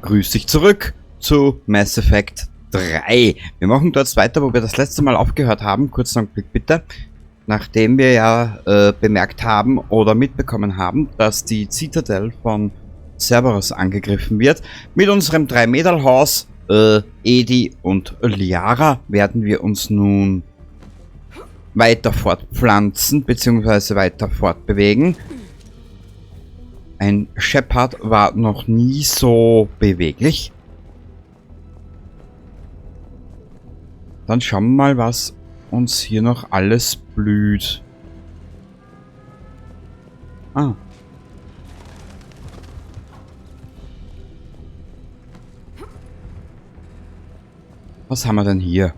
Grüß dich zurück zu Mass Effect 3. Wir machen dort weiter, wo wir das letzte Mal aufgehört haben. Kurzen Augenblick bitte. Nachdem wir ja bemerkt haben oder mitbekommen haben, dass die Zitadelle von Cerberus angegriffen wird. Mit unserem 3-Meter-Haus, Edi und Liara, werden wir uns nun weiter fortpflanzen bzw. weiter fortbewegen. Ein Shepard war noch nie so beweglich. Dann schauen wir mal, was uns hier noch alles blüht. Ah. Was haben wir denn hier?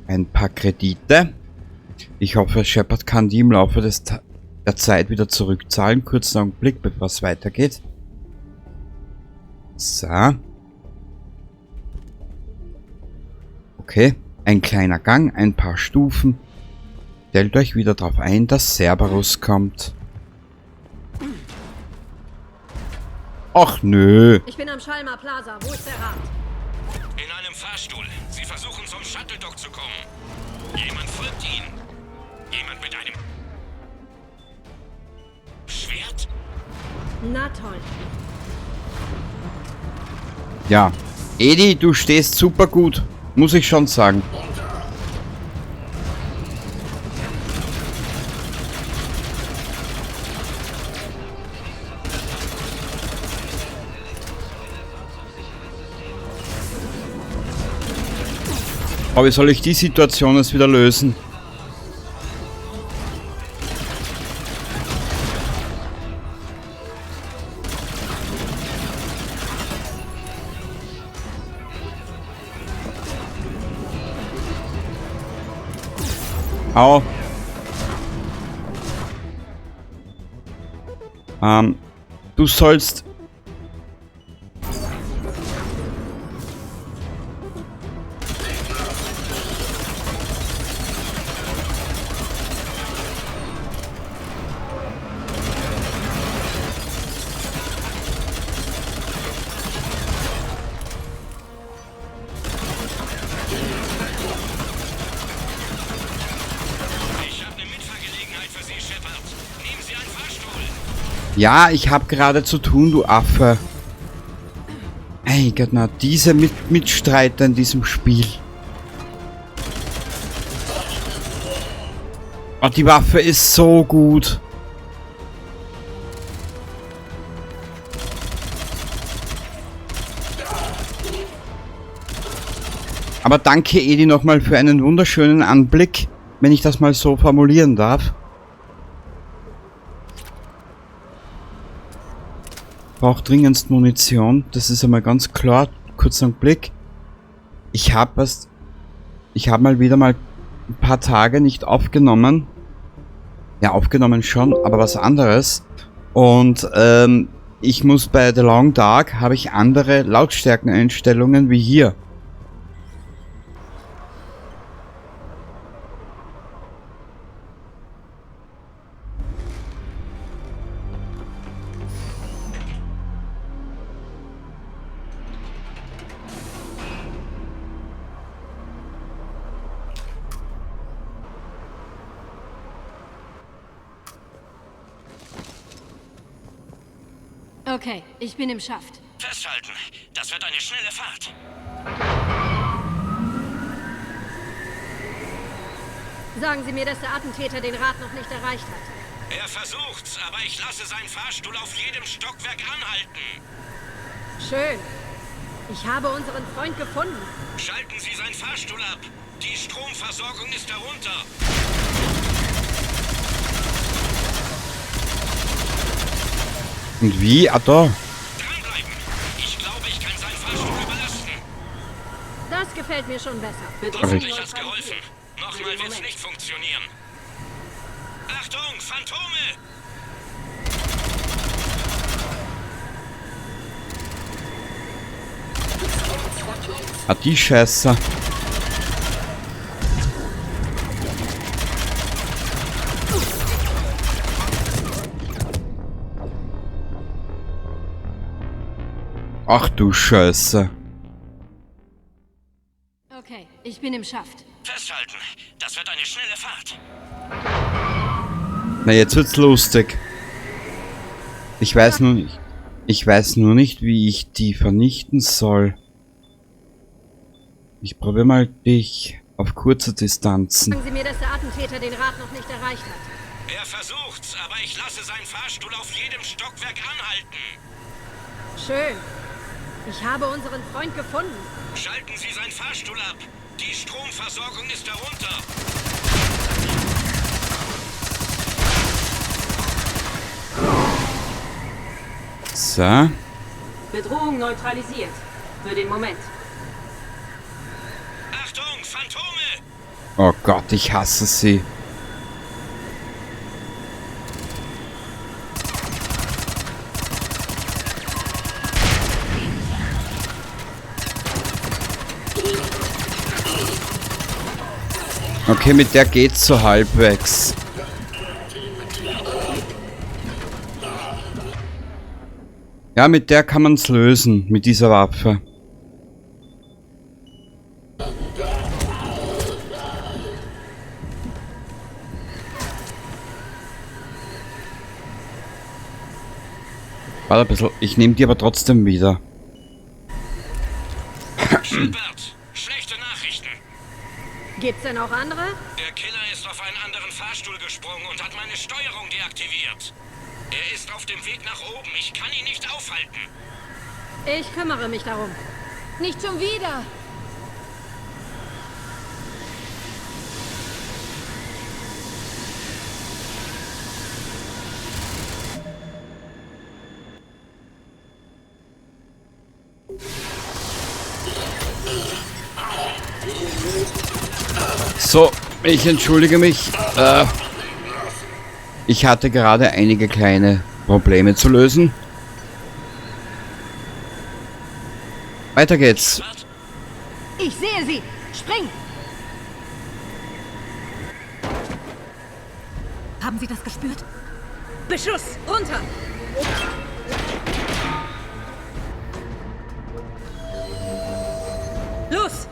Ein paar Kredite. Ich hoffe, Shepard kann die im Laufe der Zeit wieder zurückzahlen. Kurzen Augenblick, bevor es weitergeht. So. Okay, ein kleiner Gang, ein paar Stufen. Stellt euch wieder darauf ein, dass Cerberus kommt. Ach nö. Ich bin am Schalmer Plaza. Wo ist der Rat? In einem Fahrstuhl. Sie versuchen zum Shuttle-Dock zu kommen. Jemand folgt ihnen. Jemand mit einem Schwert? Na toll. Ja. Edi, du stehst super gut. Muss ich schon sagen. Aber wie soll ich die Situation jetzt wieder lösen? Au. Du sollst... Ja, ich hab gerade zu tun, du Affe. Ey Gott, na, diese Mitstreiter in diesem Spiel. Oh, die Waffe ist so gut. Aber danke, Edi, nochmal für einen wunderschönen Anblick, wenn ich das mal so formulieren darf. Braucht dringendst Munition, das ist einmal ganz klar. Kurzen Blick. Ich habe mal wieder mal ein paar Tage nicht aufgenommen. Ja, aufgenommen schon, aber was anderes. Und ich muss bei The Long Dark habe ich andere Lautstärkeneinstellungen wie hier. Okay, ich bin im Schaft. Festhalten. Das wird eine schnelle Fahrt. Sagen Sie mir, dass der Attentäter den Rat noch nicht erreicht hat. Er versucht's, aber ich lasse seinen Fahrstuhl auf jedem Stockwerk anhalten. Schön. Ich habe unseren Freund gefunden. Schalten Sie seinen Fahrstuhl ab. Die Stromversorgung ist darunter. Und wie? Ah, da. Dranbleiben. Ich glaube, ich kann seinen Fahrstuhl überlasten. Das gefällt mir schon besser. Hoffentlich hat's geholfen. Nochmal wird's nicht funktionieren. Achtung, Phantome! Ah, die Scheiße. Ach du Scheiße. Okay, ich bin im Schaft. Festhalten. Das wird eine schnelle Fahrt. Na, jetzt wird's lustig. Ich weiß nur nicht, wie ich die vernichten soll. Ich probiere mal dich auf kurze Distanzen. Sagen Sie mir, dass der Attentäter den Rat noch nicht erreicht hat. Er versucht's, aber ich lasse seinen Fahrstuhl auf jedem Stockwerk anhalten. Schön. Ich habe unseren Freund gefunden. Schalten Sie seinen Fahrstuhl ab. Die Stromversorgung ist darunter. So. Bedrohung neutralisiert. Für den Moment. Achtung, Phantome! Oh Gott, ich hasse sie. Okay, mit der geht's so halbwegs. Ja, mit der kann man's lösen, mit dieser Waffe. Warte ein bisschen, ich nehme die aber trotzdem wieder. Shepard, schlechte Nachrichten. Gibt's denn auch andere? Der Killer ist auf einen anderen Fahrstuhl gesprungen und hat meine Steuerung deaktiviert. Er ist auf dem Weg nach oben. Ich kann ihn nicht aufhalten. Ich kümmere mich darum. Nicht schon wieder. So, ich entschuldige mich. Ich hatte gerade einige kleine Probleme zu lösen. Weiter geht's. Ich sehe sie. Spring! Haben Sie das gespürt? Beschuss! Runter! Los!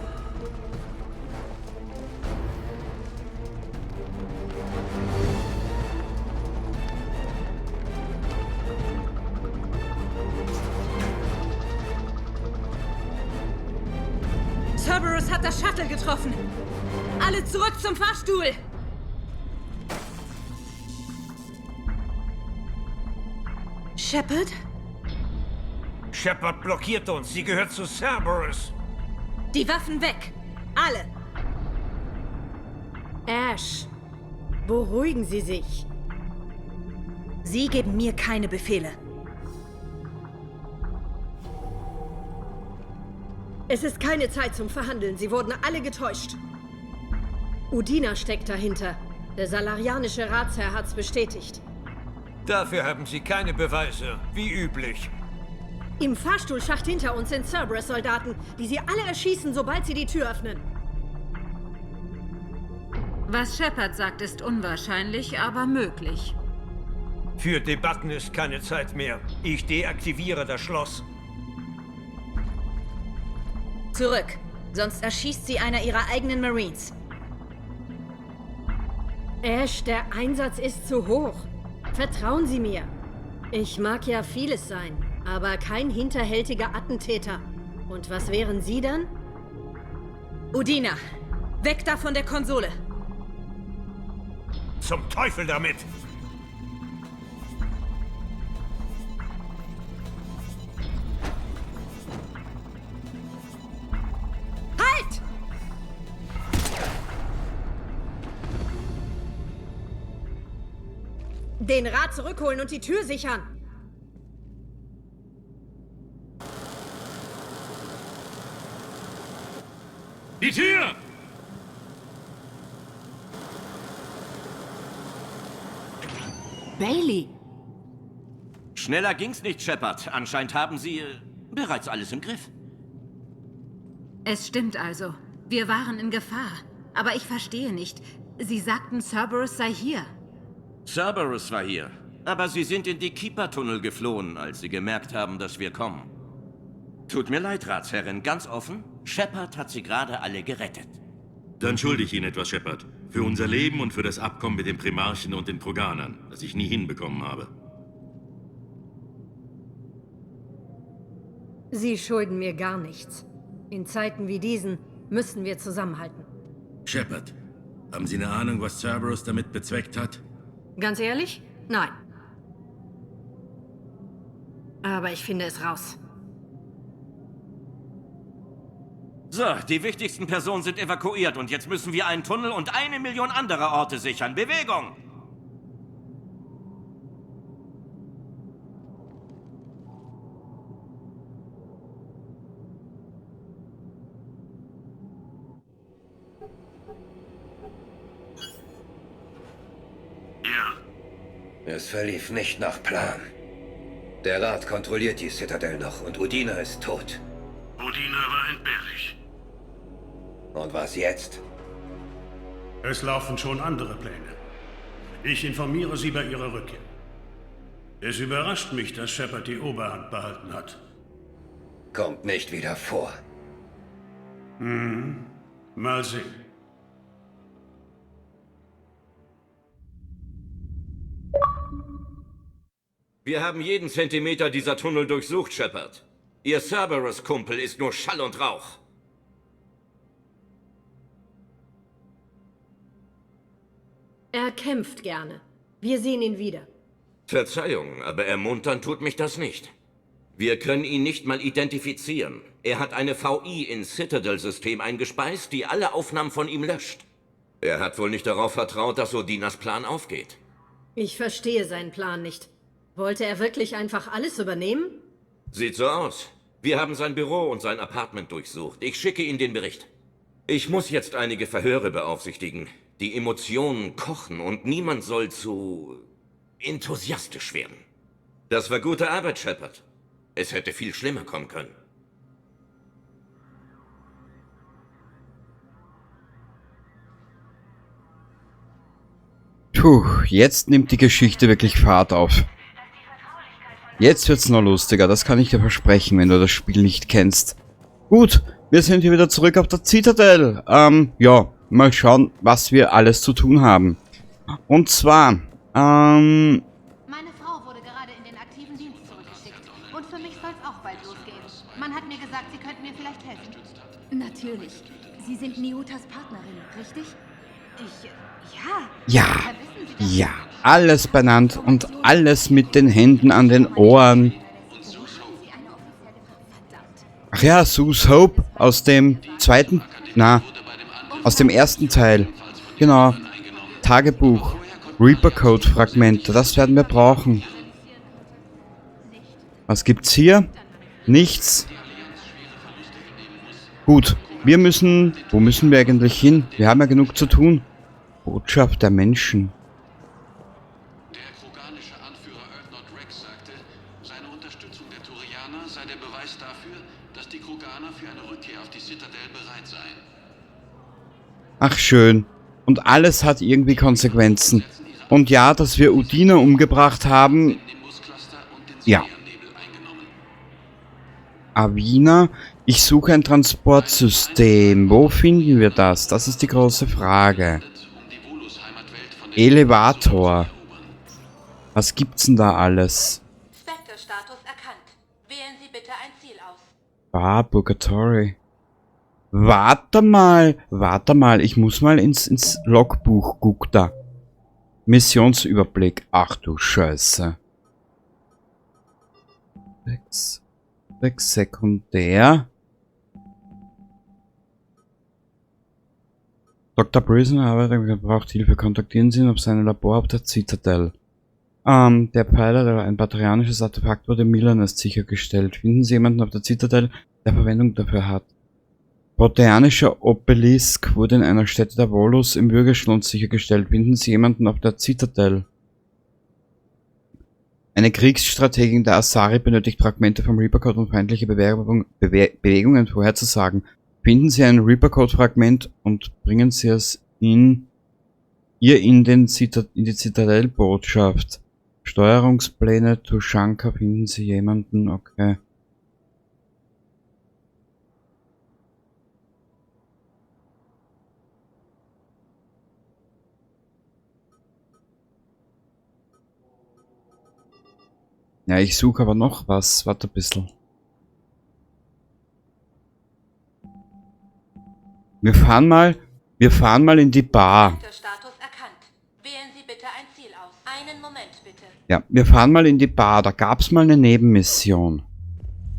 Cerberus hat das Shuttle getroffen. Alle zurück zum Fahrstuhl. Shepard? Shepard blockiert uns. Sie gehört zu Cerberus. Die Waffen weg. Alle. Ash, beruhigen Sie sich. Sie geben mir keine Befehle. Es ist keine Zeit zum Verhandeln. Sie wurden alle getäuscht. Udina steckt dahinter. Der salarianische Ratsherr hat's bestätigt. Dafür haben Sie keine Beweise, wie üblich. Im Fahrstuhlschacht hinter uns sind Cerberus-Soldaten, die Sie alle erschießen, sobald Sie die Tür öffnen. Was Shepard sagt, ist unwahrscheinlich, aber möglich. Für Debatten ist keine Zeit mehr. Ich deaktiviere das Schloss. Zurück, sonst erschießt Sie einer Ihrer eigenen Marines. Ash, der Einsatz ist zu hoch. Vertrauen Sie mir. Ich mag ja vieles sein, aber kein hinterhältiger Attentäter. Und was wären Sie dann? Udina, weg da von der Konsole. Zum Teufel damit! Halt! Den Rad zurückholen und die Tür sichern. Die Tür! Bailey! Schneller ging's nicht, Shepard. Anscheinend haben Sie bereits alles im Griff. Es stimmt also. Wir waren in Gefahr. Aber ich verstehe nicht. Sie sagten, Cerberus sei hier. Cerberus war hier. Aber Sie sind in die Keeper-Tunnel geflohen, als Sie gemerkt haben, dass wir kommen. Tut mir leid, Ratsherrin, ganz offen. Shepard hat sie gerade alle gerettet. Dann schulde ich Ihnen etwas, Shepard. Für unser Leben und für das Abkommen mit den Primarchen und den Kroganern, das ich nie hinbekommen habe. Sie schulden mir gar nichts. In Zeiten wie diesen müssen wir zusammenhalten. Shepard, haben Sie eine Ahnung, was Cerberus damit bezweckt hat? Ganz ehrlich? Nein. Aber ich finde es raus. So, die wichtigsten Personen sind evakuiert und jetzt müssen wir einen Tunnel und 1 Million andere Orte sichern. Bewegung! Es verlief nicht nach Plan. Der Rat kontrolliert die Citadel noch und Udina ist tot. Udina war entbehrlich. Und was jetzt? Es laufen schon andere Pläne. Ich informiere Sie bei Ihrer Rückkehr. Es überrascht mich, dass Shepard die Oberhand behalten hat. Kommt nicht wieder vor. Mal sehen. Wir haben jeden Zentimeter dieser Tunnel durchsucht, Shepard. Ihr Cerberus-Kumpel ist nur Schall und Rauch. Er kämpft gerne. Wir sehen ihn wieder. Verzeihung, aber ermuntern tut mich das nicht. Wir können ihn nicht mal identifizieren. Er hat eine VI ins Citadel-System eingespeist, die alle Aufnahmen von ihm löscht. Er hat wohl nicht darauf vertraut, dass Odinas Plan aufgeht. Ich verstehe seinen Plan nicht. Wollte er wirklich einfach alles übernehmen? Sieht so aus. Wir haben sein Büro und sein Apartment durchsucht. Ich schicke Ihnen den Bericht. Ich muss jetzt einige Verhöre beaufsichtigen. Die Emotionen kochen und niemand soll zu enthusiastisch werden. Das war gute Arbeit, Shepard. Es hätte viel schlimmer kommen können. Puh, jetzt nimmt die Geschichte wirklich Fahrt auf. Jetzt wird's noch lustiger, das kann ich dir versprechen, wenn du das Spiel nicht kennst. Gut, wir sind hier wieder zurück auf der Citadel. Ja, mal schauen, was wir alles zu tun haben. Und zwar, Meine Frau wurde gerade in den aktiven Dienst zurückgeschickt. Und für mich soll's auch bald losgehen. Man hat mir gesagt, Sie könnten mir vielleicht helfen. Natürlich. Sie sind Niotas Partnerin, richtig? ja, Woher wissen Sie das? ja, alles benannt und alles mit den Händen an den Ohren. Ach ja, Sue's Hope aus dem aus dem ersten Teil. Genau. Tagebuch. Reaper Code Fragmente, das werden wir brauchen. Was gibt's hier? Nichts. Gut, wir müssen... Wo müssen wir eigentlich hin? Wir haben ja genug zu tun. Botschaft der Menschen. Der kroganische Anführer Earthnot Rex sagte, seine Unterstützung der Turianer sei der Beweis dafür, dass die Kroganer für eine Rückkehr auf die Citadel bereit seien. Ach schön. Und alles hat irgendwie Konsequenzen. Und ja, dass wir Udina umgebracht haben... Ja. Avina, ich suche ein Transportsystem. Wo finden wir das? Das ist die große Frage. Elevator. Was gibt's denn da alles? Spectre-Status erkannt. Wählen Sie bitte ein Ziel aus. Purgatory. Warte mal, ich muss mal ins Logbuch gucken da. Missionsüberblick. Ach du Scheiße. Sekundär. Dr. Prison braucht Hilfe. Kontaktieren Sie ihn auf seine Labor auf der Citadel. Der Pfeiler, ein batarianisches Artefakt, wurde Milanest sichergestellt. Finden Sie jemanden auf der Citadel, der Verwendung dafür hat. Proteanischer Obelisk wurde in einer Stätte der Volus im Bürgerschlund sichergestellt. Finden Sie jemanden auf der Citadel. Eine Kriegsstrategin der Asari benötigt Fragmente vom Reaper Code, um feindliche Bewegungen vorherzusagen. Finden Sie ein Reaper Code Fragment und bringen Sie es in die Citadel-Botschaft. Steuerungspläne, Tushanka, finden Sie jemanden, okay. Ja, ich suche aber noch was. Warte ein bisschen. Wir fahren mal in die Bar. Status erkannt. Wählen Sie bitte ein Ziel aus. Einen Moment bitte. Ja, wir fahren mal in die Bar. Da gab's mal eine Nebenmission.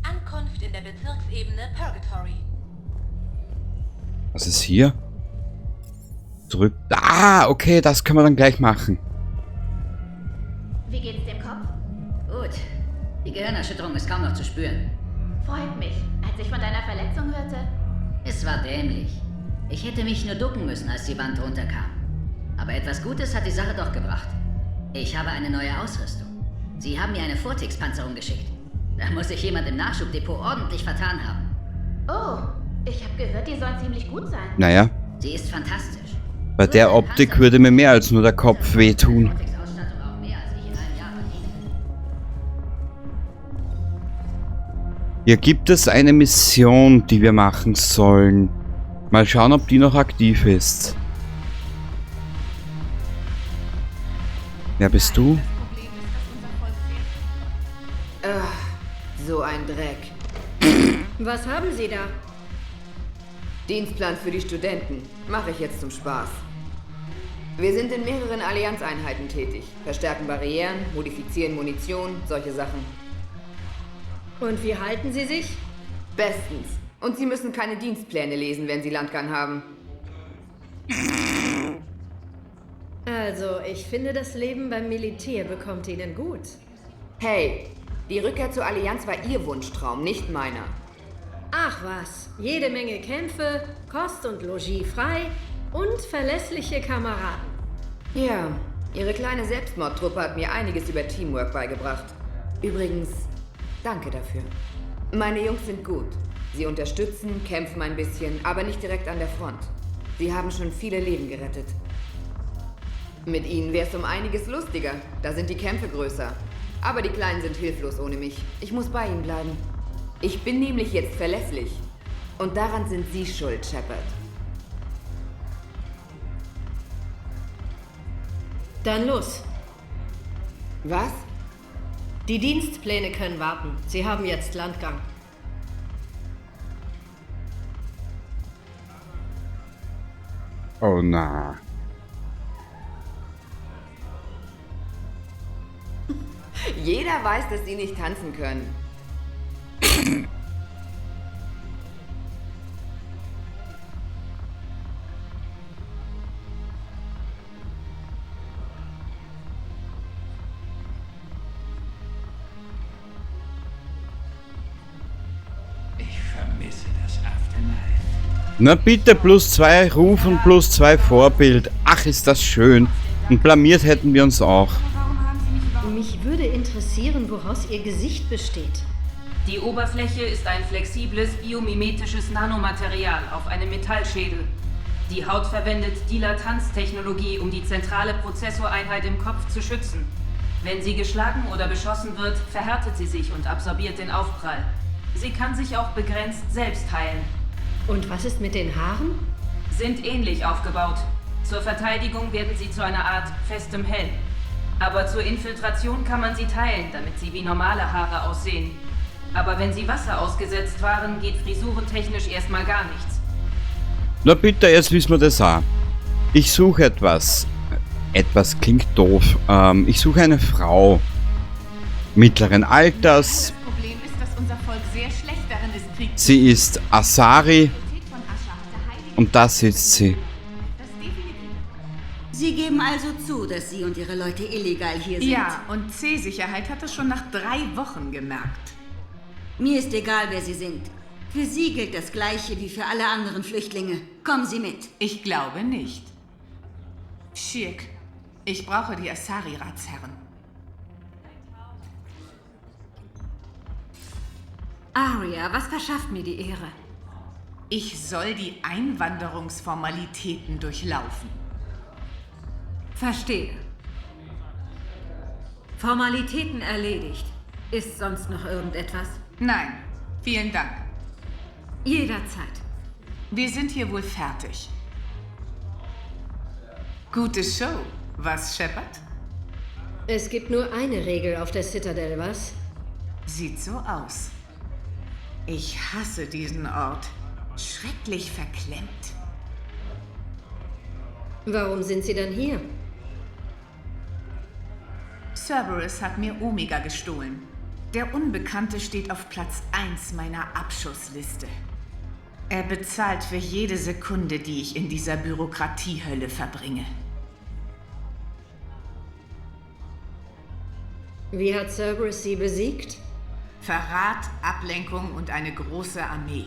Ankunft in der Bezirksebene Purgatory. Was ist hier? Zurück. Ah, okay, das können wir dann gleich machen. Wie geht's dem Kopf? Gut. Die Gehirnerschütterung ist kaum noch zu spüren. Freut mich. Als ich von deiner Verletzung hörte... Es war dämlich. Ich hätte mich nur ducken müssen, als die Wand runterkam. Aber etwas Gutes hat die Sache doch gebracht. Ich habe eine neue Ausrüstung. Sie haben mir eine Vortex-Panzerung geschickt. Da muss sich jemand im Nachschubdepot ordentlich vertan haben. Oh, ich habe gehört, die sollen ziemlich gut sein. Naja. Sie ist fantastisch. Bei der Optik würde mir mehr als nur der Kopf wehtun. Vortex-Ausstattung auch mehr, als ich in einem Jahr verdiene. Hier gibt es eine Mission, die wir machen sollen. Mal schauen, ob die noch aktiv ist. Wer bist du? So ein Dreck. Was haben Sie da? Dienstplan für die Studenten. Mache ich jetzt zum Spaß. Wir sind in mehreren Allianzeinheiten tätig. Verstärken Barrieren, modifizieren Munition, solche Sachen. Und wie halten Sie sich? Bestens. Und Sie müssen keine Dienstpläne lesen, wenn Sie Landgang haben. Also, ich finde, das Leben beim Militär bekommt Ihnen gut. Hey, die Rückkehr zur Allianz war Ihr Wunschtraum, nicht meiner. Ach was, jede Menge Kämpfe, Kost und Logis frei und verlässliche Kameraden. Ja, Ihre kleine Selbstmordtruppe hat mir einiges über Teamwork beigebracht. Übrigens, danke dafür. Meine Jungs sind gut. Sie unterstützen, kämpfen ein bisschen, aber nicht direkt an der Front. Sie haben schon viele Leben gerettet. Mit ihnen wär's um einiges lustiger. Da sind die Kämpfe größer. Aber die Kleinen sind hilflos ohne mich. Ich muss bei ihnen bleiben. Ich bin nämlich jetzt verlässlich. Und daran sind Sie schuld, Shepard. Dann los. Was? Die Dienstpläne können warten. Sie haben jetzt Landgang. Oh na. Jeder weiß, dass Sie nicht tanzen können. Na bitte, +2 Ruf und +2 Vorbild. Ach, ist das schön. Und blamiert hätten wir uns auch. Mich würde interessieren, woraus Ihr Gesicht besteht. Die Oberfläche ist ein flexibles, biomimetisches Nanomaterial auf einem Metallschädel. Die Haut verwendet Dilatanztechnologie, um die zentrale Prozessoreinheit im Kopf zu schützen. Wenn sie geschlagen oder beschossen wird, verhärtet sie sich und absorbiert den Aufprall. Sie kann sich auch begrenzt selbst heilen. Und was ist mit den Haaren? Sind ähnlich aufgebaut. Zur Verteidigung werden sie zu einer Art festem Helm. Aber zur Infiltration kann man sie teilen, damit sie wie normale Haare aussehen. Aber wenn sie Wasser ausgesetzt waren, geht frisurentechnisch erstmal gar nichts. Na bitte, jetzt wissen wir das auch. Ich suche etwas. Etwas klingt doof. Ich suche eine Frau. Mittleren Alters. Das Problem ist, dass unser Volk sehr schlecht darin ist, Krieg zu Sie ist Asari. Und da sitzt sie. Sie geben also zu, dass Sie und Ihre Leute illegal hier sind? Ja, und C-Sicherheit hat es schon nach 3 Wochen gemerkt. Mir ist egal, wer Sie sind. Für Sie gilt das Gleiche wie für alle anderen Flüchtlinge. Kommen Sie mit. Ich glaube nicht. Shirk, ich brauche die Asari-Ratsherren. Aria, was verschafft mir die Ehre? Ich soll die Einwanderungsformalitäten durchlaufen. Verstehe. Formalitäten erledigt. Ist sonst noch irgendetwas? Nein, vielen Dank. Jederzeit. Wir sind hier wohl fertig. Gute Show, was, Shepard? Es gibt nur eine Regel auf der Citadel, was? Sieht so aus. Ich hasse diesen Ort. Schrecklich verklemmt. Warum sind Sie dann hier? Cerberus hat mir Omega gestohlen. Der Unbekannte steht auf Platz 1 meiner Abschussliste. Er bezahlt für jede Sekunde, die ich in dieser Bürokratiehölle verbringe. Wie hat Cerberus Sie besiegt? Verrat, Ablenkung und eine große Armee.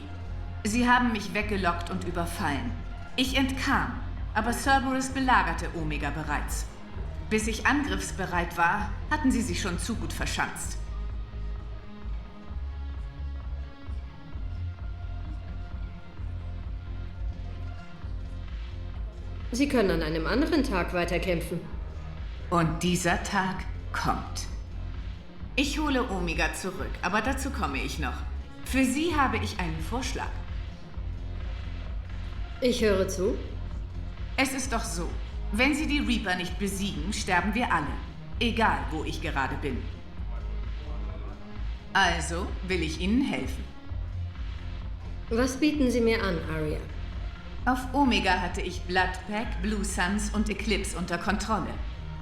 Sie haben mich weggelockt und überfallen. Ich entkam, aber Cerberus belagerte Omega bereits. Bis ich angriffsbereit war, hatten sie sich schon zu gut verschanzt. Sie können an einem anderen Tag weiterkämpfen. Und dieser Tag kommt. Ich hole Omega zurück, aber dazu komme ich noch. Für Sie habe ich einen Vorschlag. Ich höre zu. Es ist doch so, wenn Sie die Reaper nicht besiegen, sterben wir alle. Egal, wo ich gerade bin. Also will ich Ihnen helfen. Was bieten Sie mir an, Aria? Auf Omega hatte ich Bloodpack, Blue Suns und Eclipse unter Kontrolle.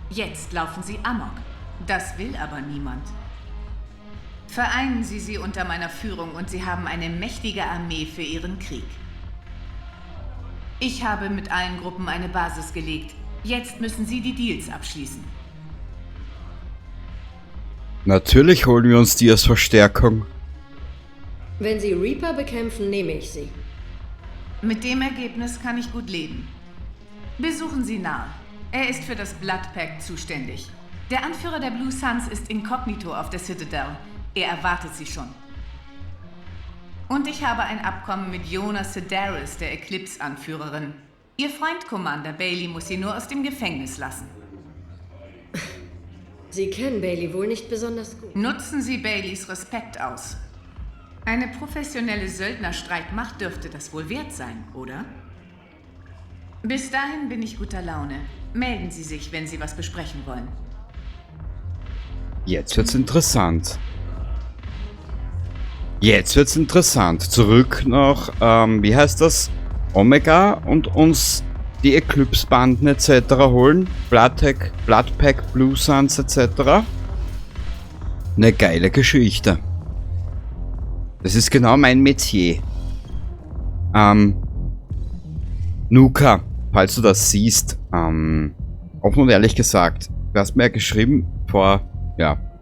Jetzt laufen sie amok. Das will aber niemand. Vereinen Sie sie unter meiner Führung und Sie haben eine mächtige Armee für Ihren Krieg. Ich habe mit allen Gruppen eine Basis gelegt. Jetzt müssen Sie die Deals abschließen. Natürlich holen wir uns die als Verstärkung. Wenn Sie Reaper bekämpfen, nehme ich sie. Mit dem Ergebnis kann ich gut leben. Besuchen Sie Nar. Er ist für das Bloodpack zuständig. Der Anführer der Blue Suns ist inkognito auf der Citadel. Er erwartet Sie schon. Und ich habe ein Abkommen mit Yona Sedaris, der Eclipse-Anführerin. Ihr Freund Commander Bailey muss sie nur aus dem Gefängnis lassen. Sie kennen Bailey wohl nicht besonders gut. Nutzen Sie Baileys Respekt aus. Eine professionelle Söldnerstreitmacht dürfte das wohl wert sein, oder? Bis dahin bin ich guter Laune. Melden Sie sich, wenn Sie was besprechen wollen. Jetzt wird's interessant. Jetzt wird's interessant. Zurück nach, wie heißt das? Omega und uns die Eclipse-Banden etc. holen. Bloodpack, Blue Suns etc. Eine geile Geschichte. Das ist genau mein Metier. Nuka, falls du das siehst, offen und ehrlich gesagt, du hast mir ja geschrieben vor,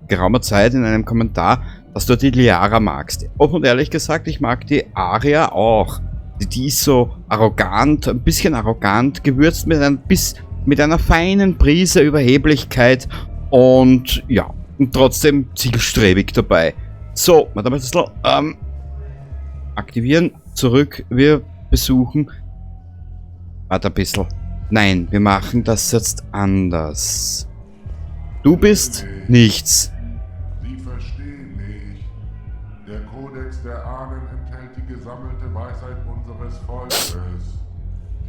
geraumer Zeit in einem Kommentar, dass du die Liara magst. Offen und ehrlich gesagt, ich mag die Aria auch. Die ist so arrogant, ein bisschen arrogant, gewürzt mit einer feinen Prise Überheblichkeit und und trotzdem zielstrebig dabei. So, warte mal, das aktivieren, zurück, wir besuchen. Warte ein bisschen. Nein, wir machen das jetzt anders. Du bist nichts. Sie verstehen nicht. Der Kodex der Ahnen enthält die gesammelte Weisheit unseres Volkes.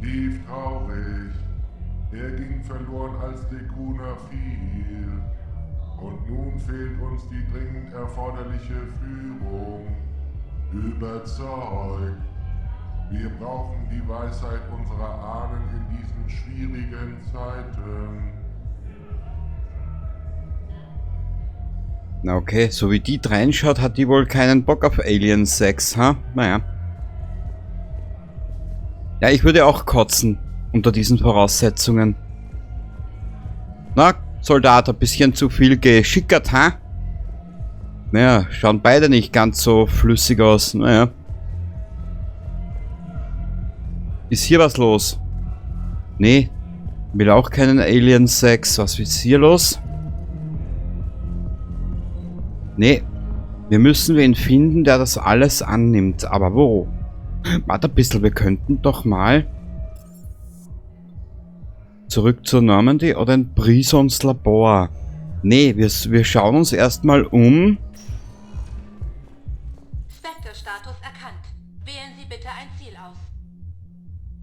Tief traurig. Er ging verloren, als Dekuna fiel. Und nun fehlt uns die dringend erforderliche Führung. Überzeugt. Wir brauchen die Weisheit unserer Ahnen in diesen schwierigen Zeiten. Na okay, so wie die reinschaut, hat die wohl keinen Bock auf Alien-Sex, ha? Naja. Ja, ich würde auch kotzen unter diesen Voraussetzungen. Na, Soldat, ein bisschen zu viel geschickert, ha? Naja, schauen beide nicht ganz so flüssig aus, naja. Ist hier was los? Nee, will auch keinen Alien-Sex. Was ist hier los? Nee, wir müssen wen finden, der das alles annimmt. Aber wo? Warte ein bisschen, wir könnten doch mal zurück zur Normandy oder in Brisons Labor. Nee, wir schauen uns erstmal um. Spectre-Status erkannt. Wählen Sie bitte ein Ziel aus.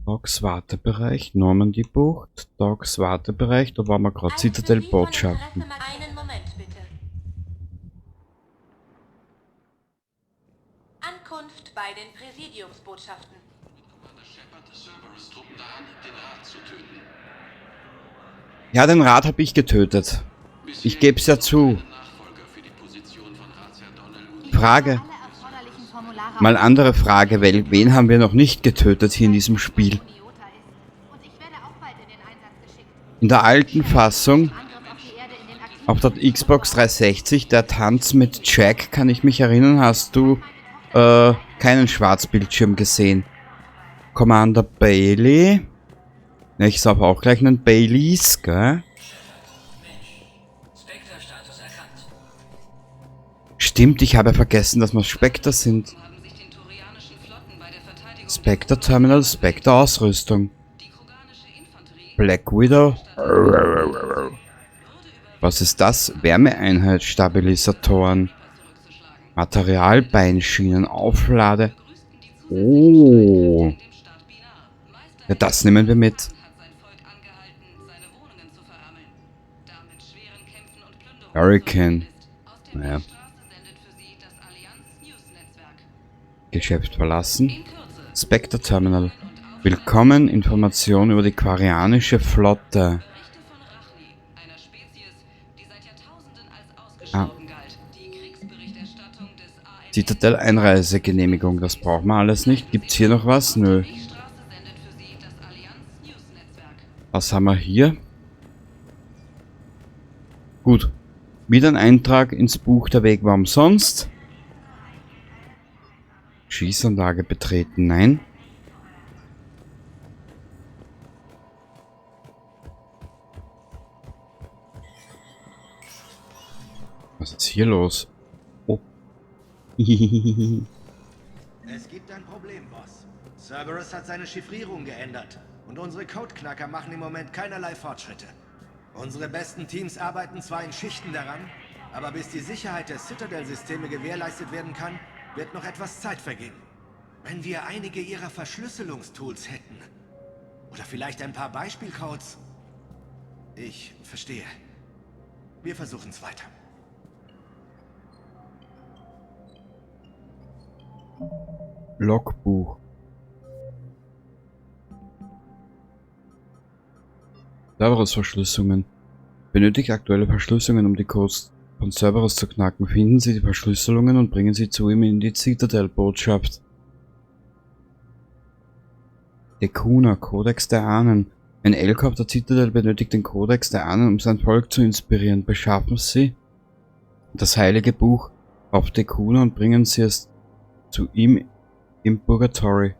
Dogs Wartebereich, Normandy Bucht, Dogs Wartebereich, da waren wir gerade, Citadel Botschaften. Einen Moment bitte. Mediumsbotschaften. Shepard Cerberus Truppen daran, den Rat zu töten. Ja, den Rat habe ich getötet. Ich gebe es ja zu. Frage. Mal andere Frage, weil wen haben wir noch nicht getötet hier in diesem Spiel? In der alten Fassung, auf der Xbox 360, der Tanz mit Jack, kann ich mich erinnern, hast du keinen Schwarzbildschirm gesehen. Commander Bailey. Ja, ich sag auch gleich einen Baileys, gell? Stimmt, ich habe vergessen, dass wir Spectre sind. Spectre Terminal, Spectre Ausrüstung. Black Widow. Was ist das? Wärmeeinheit, Stabilisatoren. Materialbeinschienen, Auflade. Oh. Ja, das nehmen wir mit. Hurricane. Naja. Geschäft verlassen. Spectre Terminal. Willkommen, Information über die quarianische Flotte. Ah. Citadel Einreisegenehmigung, das brauchen wir alles nicht. Gibt's hier noch was? Nö. Was haben wir hier? Gut. Wieder ein Eintrag ins Buch, der Weg war umsonst. Schießanlage betreten, nein. Was ist hier los? Oh. Es gibt ein Problem, Boss. Cerberus hat seine Chiffrierung geändert und unsere Codeknacker machen im Moment keinerlei Fortschritte. Unsere besten Teams arbeiten zwar in Schichten daran, aber bis die Sicherheit der Citadel-Systeme gewährleistet werden kann, wird noch etwas Zeit vergehen. Wenn wir einige ihrer Verschlüsselungstools hätten. Oder vielleicht ein paar Beispielcodes. Ich verstehe. Wir versuchen es weiter. Logbuch. Cerberus-Verschlüsselungen. Benötigt aktuelle Verschlüsselungen, um die Codes von Cerberus zu knacken. Finden Sie die Verschlüsselungen und bringen sie zu ihm in die Citadel-Botschaft. Dekuna, Kodex der Ahnen. Ein Elcor der Citadel benötigt den Kodex der Ahnen, um sein Volk zu inspirieren. Beschaffen Sie das heilige Buch auf Dekuna und bringen Sie es zu ihm im Purgatory.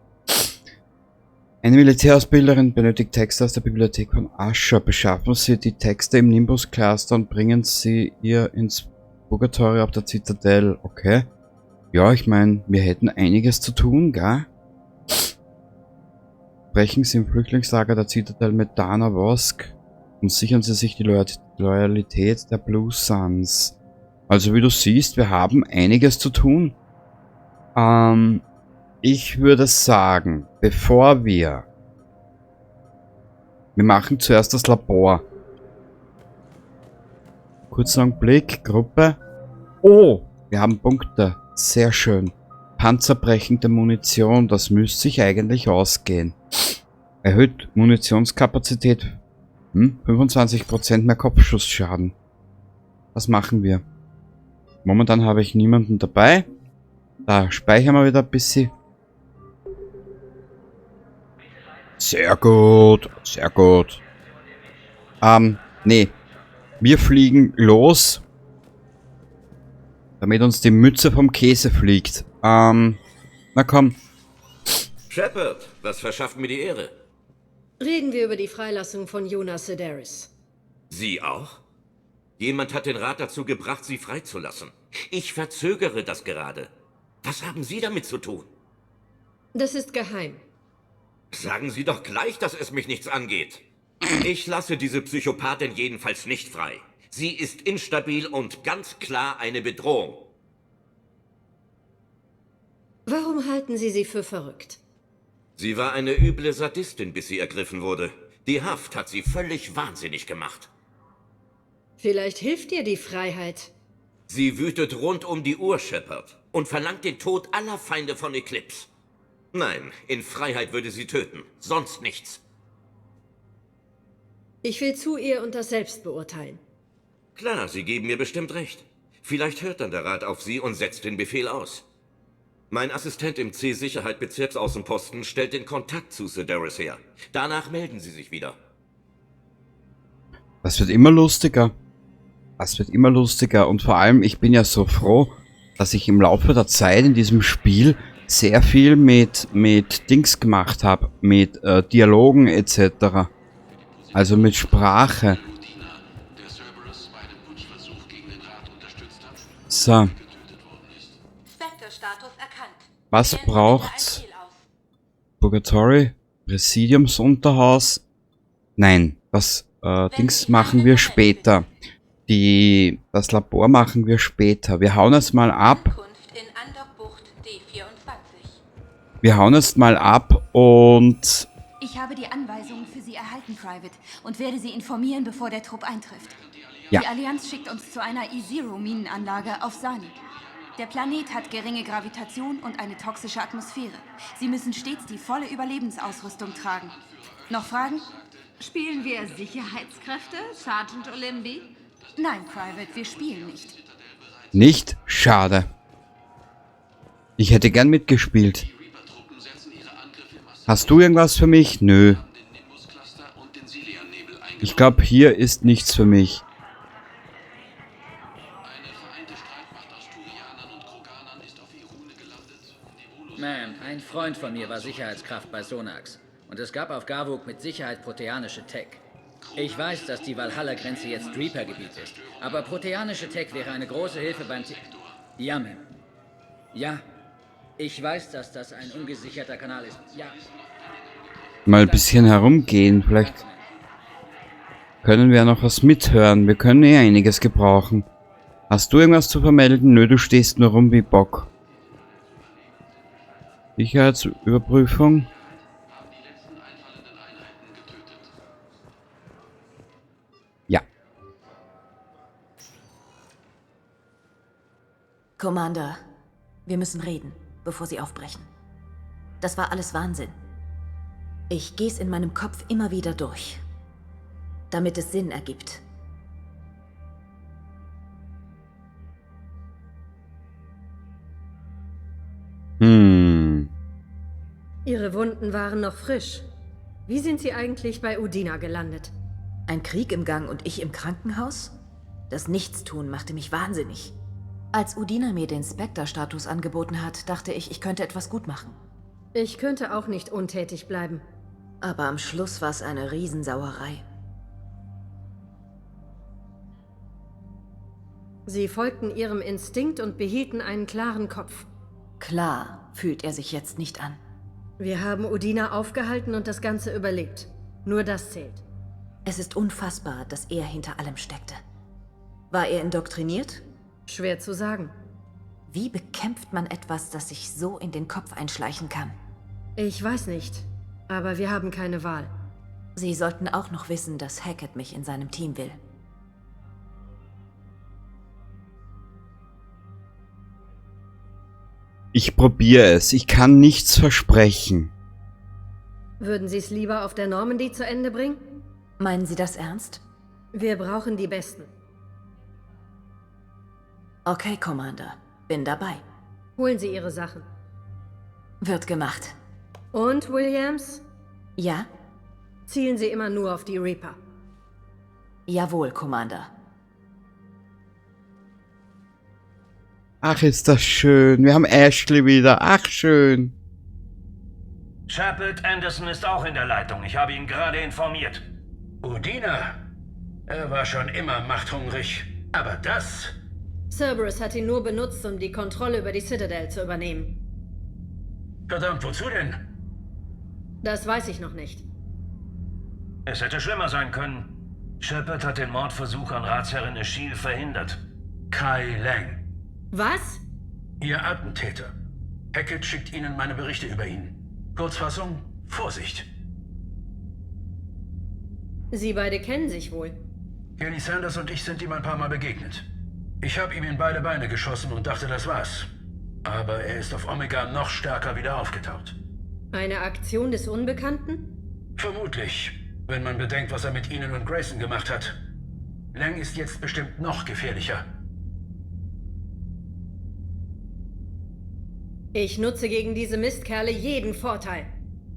Eine Militärausbilderin benötigt Texte aus der Bibliothek von Asher. Beschaffen Sie die Texte im Nimbus Cluster und bringen Sie ihr ins Purgatory auf der Citadel. Okay. Ja, ich meine, wir hätten einiges zu tun, gell? Sprechen Sie im Flüchtlingslager der Citadel mit Dana Vosk und sichern Sie sich die Loyalität der Blue Suns. Also wie du siehst, wir haben einiges zu tun. Ich würde sagen, bevor wir machen zuerst das Labor. Kurzer Blick, Gruppe. Oh, wir haben Punkte. Sehr schön. Panzerbrechende Munition, das müsste sich eigentlich ausgehen. Erhöht Munitionskapazität. 25% mehr Kopfschussschaden. Was machen wir? Momentan habe ich niemanden dabei. Da speichern wir wieder ein bisschen. Sehr gut, sehr gut. Nee. Wir fliegen los. Damit uns die Mütze vom Käse fliegt. Na komm. Shepard, was verschafft mir die Ehre? Reden wir über die Freilassung von Jonas Sedaris. Sie auch? Jemand hat den Rat dazu gebracht, sie freizulassen. Ich verzögere das gerade. Was haben Sie damit zu tun? Das ist geheim. Sagen Sie doch gleich, dass es mich nichts angeht. Ich lasse diese Psychopathin jedenfalls nicht frei. Sie ist instabil und ganz klar eine Bedrohung. Warum halten Sie sie für verrückt? Sie war eine üble Sadistin, bis sie ergriffen wurde. Die Haft hat sie völlig wahnsinnig gemacht. Vielleicht hilft ihr die Freiheit. Sie wütet rund um die Uhr, Shepard, und verlangt den Tod aller Feinde von Eclipse. Nein, in Freiheit würde sie töten. Sonst nichts. Ich will zu ihr und das selbst beurteilen. Klar, Sie geben mir bestimmt recht. Vielleicht hört dann der Rat auf Sie und setzt den Befehl aus. Mein Assistent im C-Sicherheit-Bezirksaußenposten stellt den Kontakt zu Sedaris her. Danach melden Sie sich wieder. Das wird immer lustiger. Das wird immer lustiger. Und vor allem, ich bin ja so froh, dass ich im Laufe der Zeit in diesem Spiel sehr viel mit Dings gemacht habe. Mit Dialogen etc. Also mit Sprache. So. Was braucht's? Purgatory? Präsidiumsunterhaus? Nein, das Dings machen wir später. Das Labor machen wir später. Wir hauen es mal ab. Wir hauen es mal ab und... Ich habe die Anweisungen für Sie erhalten, Private, und werde Sie informieren, bevor der Trupp eintrifft. Ja. Die Allianz schickt uns zu einer E-Zero-Minenanlage auf Sani. Der Planet hat geringe Gravitation und eine toxische Atmosphäre. Sie müssen stets die volle Überlebensausrüstung tragen. Noch Fragen? Spielen wir Sicherheitskräfte, Sergeant Olimbi? Nein, Private, wir spielen nicht. Nicht? Schade. Ich hätte gern mitgespielt. Hast du irgendwas für mich? Nö. Ich glaube, hier ist nichts für mich. Ma'am, ein Freund von mir war Sicherheitskraft bei Sonax. Und es gab auf Garvuk mit Sicherheit proteanische Tech. Ich weiß, dass die Valhalla-Grenze jetzt Reaper-Gebiet ist. Aber proteanische Tech wäre eine große Hilfe beim... Ja, Ma'am. Ja. Ich weiß, dass das ein ungesicherter Kanal ist. Ja. Mal ein bisschen herumgehen. Vielleicht können wir noch was mithören. Wir können eh einiges gebrauchen. Hast du irgendwas zu vermelden? Nö, du stehst nur rum wie Bock. Sicherheitsüberprüfung. Ja. Commander, wir müssen reden, bevor Sie aufbrechen. Das war alles Wahnsinn. Ich gehe es in meinem Kopf immer wieder durch, damit es Sinn ergibt. Ihre Wunden waren noch frisch. Wie sind Sie eigentlich bei Udina gelandet? Ein Krieg im Gang und ich im Krankenhaus? Das Nichtstun machte mich wahnsinnig. Als Udina mir den Spectre-Status angeboten hat, dachte ich, ich könnte etwas gut machen. Ich könnte auch nicht untätig bleiben. Aber am Schluss war es eine Riesensauerei. Sie folgten Ihrem Instinkt und behielten einen klaren Kopf. Klar fühlt er sich jetzt nicht an. Wir haben Udina aufgehalten und das Ganze überlebt. Nur das zählt. Es ist unfassbar, dass er hinter allem steckte. War er indoktriniert? Schwer zu sagen. Wie bekämpft man etwas, das sich so in den Kopf einschleichen kann? Ich weiß nicht, aber wir haben keine Wahl. Sie sollten auch noch wissen, dass Hackett mich in seinem Team will. Ich probiere es. Ich kann nichts versprechen. Würden Sie es lieber auf der Normandy zu Ende bringen? Meinen Sie das ernst? Wir brauchen die Besten. Okay, Commander. Bin dabei. Holen Sie Ihre Sachen. Wird gemacht. Und, Williams? Ja? Zielen Sie immer nur auf die Reaper. Jawohl, Commander. Ach, ist das schön. Wir haben Ashley wieder. Ach, schön. Shepard Anderson ist auch in der Leitung. Ich habe ihn gerade informiert. Udina? Er war schon immer machthungrig. Aber das... Cerberus hat ihn nur benutzt, um die Kontrolle über die Citadel zu übernehmen. Verdammt, wozu denn? Das weiß ich noch nicht. Es hätte schlimmer sein können. Shepard hat den Mordversuch an Ratsherrin Ashil verhindert. Kai Lang. Was? Ihr Attentäter. Hackett schickt Ihnen meine Berichte über ihn. Kurzfassung, Vorsicht. Sie beide kennen sich wohl. Kenny Sanders und ich sind ihm ein paar Mal begegnet. Ich habe ihm in beide Beine geschossen und dachte, das war's. Aber er ist auf Omega noch stärker wieder aufgetaucht. Eine Aktion des Unbekannten? Vermutlich, wenn man bedenkt, was er mit Ihnen und Grayson gemacht hat. Lang ist jetzt bestimmt noch gefährlicher. Ich nutze gegen diese Mistkerle jeden Vorteil.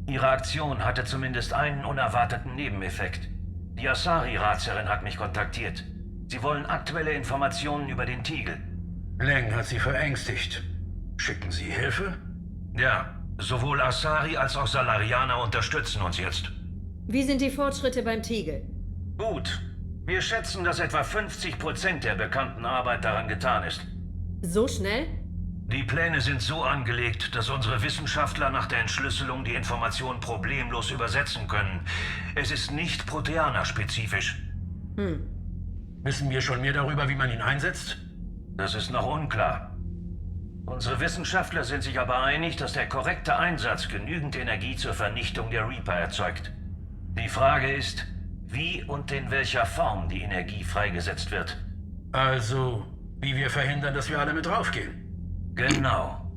Ihre Aktion hatte zumindest einen unerwarteten Nebeneffekt. Die Asari-Ratsherrin hat mich kontaktiert. Sie wollen aktuelle Informationen über den Tiegel. Lang hat sie verängstigt. Schicken Sie Hilfe? Ja, sowohl Asari als auch Salarianer unterstützen uns jetzt. Wie sind die Fortschritte beim Tiegel? Gut. Wir schätzen, dass etwa 50% der bekannten Arbeit daran getan ist. So schnell? Die Pläne sind so angelegt, dass unsere Wissenschaftler nach der Entschlüsselung die Information problemlos übersetzen können. Es ist nicht Proteaner-spezifisch. Wissen wir schon mehr darüber, wie man ihn einsetzt? Das ist noch unklar. Unsere Wissenschaftler sind sich aber einig, dass der korrekte Einsatz genügend Energie zur Vernichtung der Reaper erzeugt. Die Frage ist, wie und in welcher Form die Energie freigesetzt wird. Also, wie wir verhindern, dass wir alle mit draufgehen? Genau.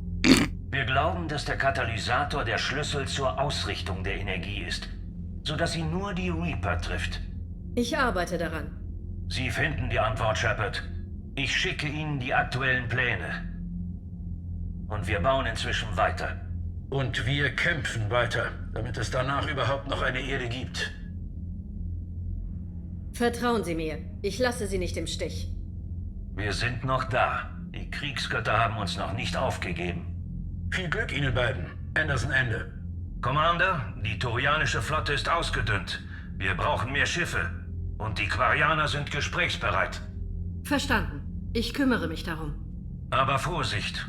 Wir glauben, dass der Katalysator der Schlüssel zur Ausrichtung der Energie ist, sodass sie nur die Reaper trifft. Ich arbeite daran. Sie finden die Antwort, Shepard. Ich schicke Ihnen die aktuellen Pläne. Und wir bauen inzwischen weiter. Und wir kämpfen weiter, damit es danach überhaupt noch eine Erde gibt. Vertrauen Sie mir. Ich lasse Sie nicht im Stich. Wir sind noch da. Die Kriegsgötter haben uns noch nicht aufgegeben. Viel Glück Ihnen beiden. Anderson Ende. Commander, die Turianische Flotte ist ausgedünnt. Wir brauchen mehr Schiffe. Und die Quarianer sind gesprächsbereit. Verstanden. Ich kümmere mich darum. Aber Vorsicht.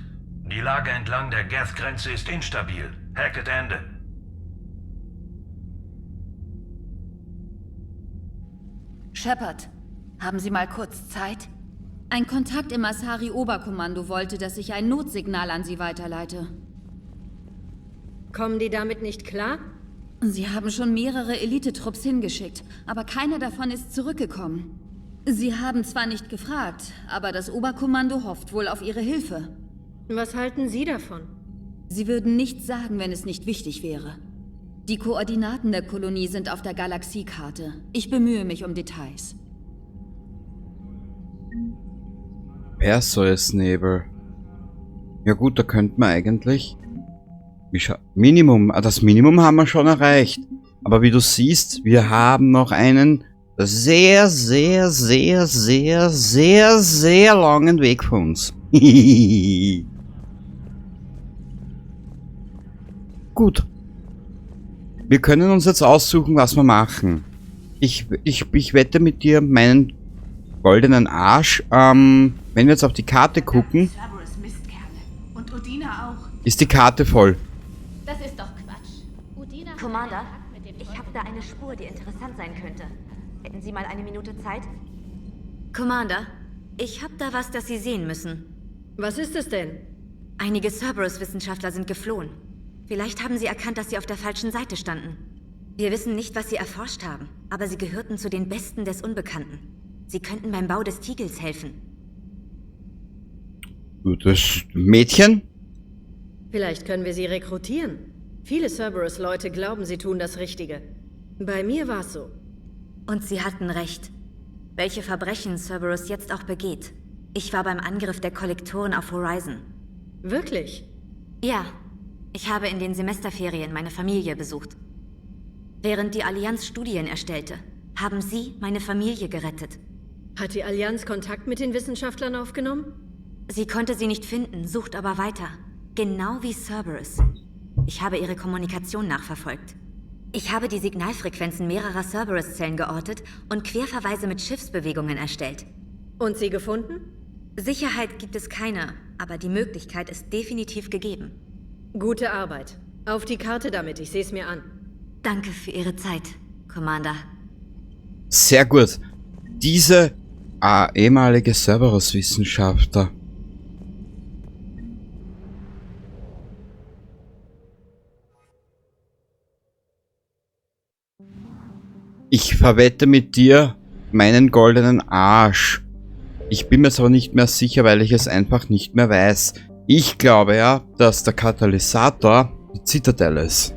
Die Lage entlang der Geth-Grenze ist instabil. Hackett Ende. Shepard, haben Sie mal kurz Zeit? Ein Kontakt im Asari-Oberkommando wollte, dass ich ein Notsignal an Sie weiterleite. Kommen die damit nicht klar? Sie haben schon mehrere Elitetrupps hingeschickt, aber keiner davon ist zurückgekommen. Sie haben zwar nicht gefragt, aber das Oberkommando hofft wohl auf Ihre Hilfe. Was halten Sie davon? Sie würden nichts sagen, wenn es nicht wichtig wäre. Die Koordinaten der Kolonie sind auf der Galaxiekarte. Ich bemühe mich um Details. Perseus-Nebel. Ja gut, da könnte man eigentlich... Minimum, das Minimum haben wir schon erreicht. Aber wie du siehst, wir haben noch einen sehr, sehr, sehr, sehr, sehr, sehr langen Weg vor uns. Gut. Wir können uns jetzt aussuchen, was wir machen. Ich wette mit dir meinen goldenen Arsch. Wenn wir jetzt auf die Karte gucken, und Udina auch. ist die Karte voll. Das ist doch Quatsch. Commander, ich habe da eine Spur, die interessant sein könnte. Hätten Sie mal eine Minute Zeit? Commander, ich habe da was, das Sie sehen müssen. Was ist es denn? Einige Cerberus-Wissenschaftler sind geflohen. Vielleicht haben sie erkannt, dass sie auf der falschen Seite standen. Wir wissen nicht, was sie erforscht haben, aber sie gehörten zu den Besten des Unbekannten. Sie könnten beim Bau des Tiegels helfen. Das Mädchen? Vielleicht können wir sie rekrutieren. Viele Cerberus-Leute glauben, sie tun das Richtige. Bei mir war es so. Und sie hatten recht. Welche Verbrechen Cerberus jetzt auch begeht. Ich war beim Angriff der Kollektoren auf Horizon. Wirklich? Ja. Ich habe in den Semesterferien meine Familie besucht. Während die Allianz Studien erstellte, haben sie meine Familie gerettet. Hat die Allianz Kontakt mit den Wissenschaftlern aufgenommen? Sie konnte sie nicht finden, sucht aber weiter. Genau wie Cerberus. Ich habe ihre Kommunikation nachverfolgt. Ich habe die Signalfrequenzen mehrerer Cerberus-Zellen geortet und Querverweise mit Schiffsbewegungen erstellt. Und sie gefunden? Sicherheit gibt es keine, aber die Möglichkeit ist definitiv gegeben. Gute Arbeit. Auf die Karte damit, ich sehe es mir an. Danke für Ihre Zeit, Commander. Sehr gut. Diese ehemalige Cerberus-Wissenschaftler. Ich verwette mit dir meinen goldenen Arsch. Ich bin mir jetzt aber nicht mehr sicher, weil ich es einfach nicht mehr weiß. Ich glaube ja, dass der Katalysator die Zitadelle ist.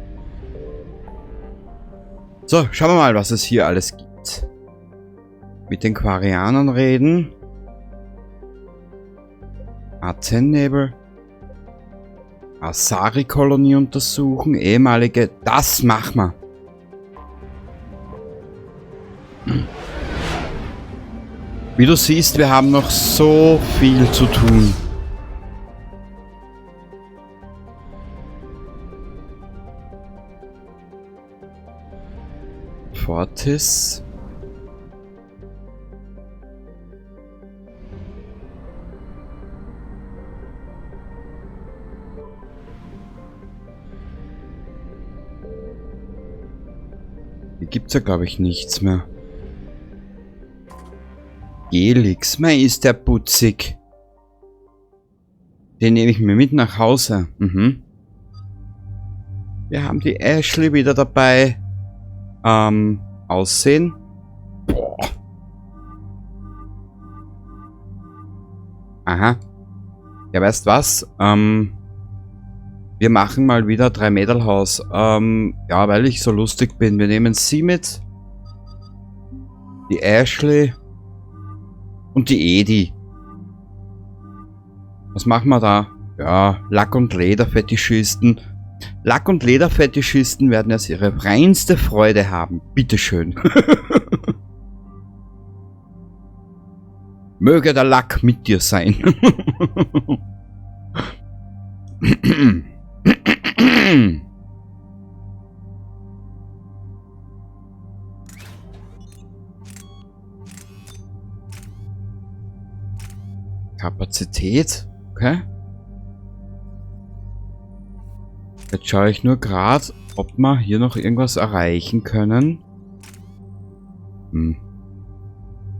So, schauen wir mal, was es hier alles gibt. Mit den Quarianern reden. Athennebel. Asari-Kolonie untersuchen. Ehemalige... Das machen wir. Wie du siehst, wir haben noch so viel zu tun. Fortis. Hier gibt's ja, glaube ich, nichts mehr. Gelix, mei, ist der putzig. Den nehme ich mir mit nach Hause. Mhm. Wir haben die Ashley wieder dabei. Aussehen. Boah. Aha. Ja, weißt was? Wir machen mal wieder 3-Mädel-Haus. Ja, weil ich so lustig bin. Wir nehmen sie mit. Die Ashley. Und die Edi. Was machen wir da? Ja, Lack- und Lederfetischisten. Lack- und Lederfetischisten werden jetzt ihre reinste Freude haben. Bitteschön. Möge der Lack mit dir sein. Kapazität. Okay. Jetzt schaue ich nur gerade, ob wir hier noch irgendwas erreichen können. Nehmen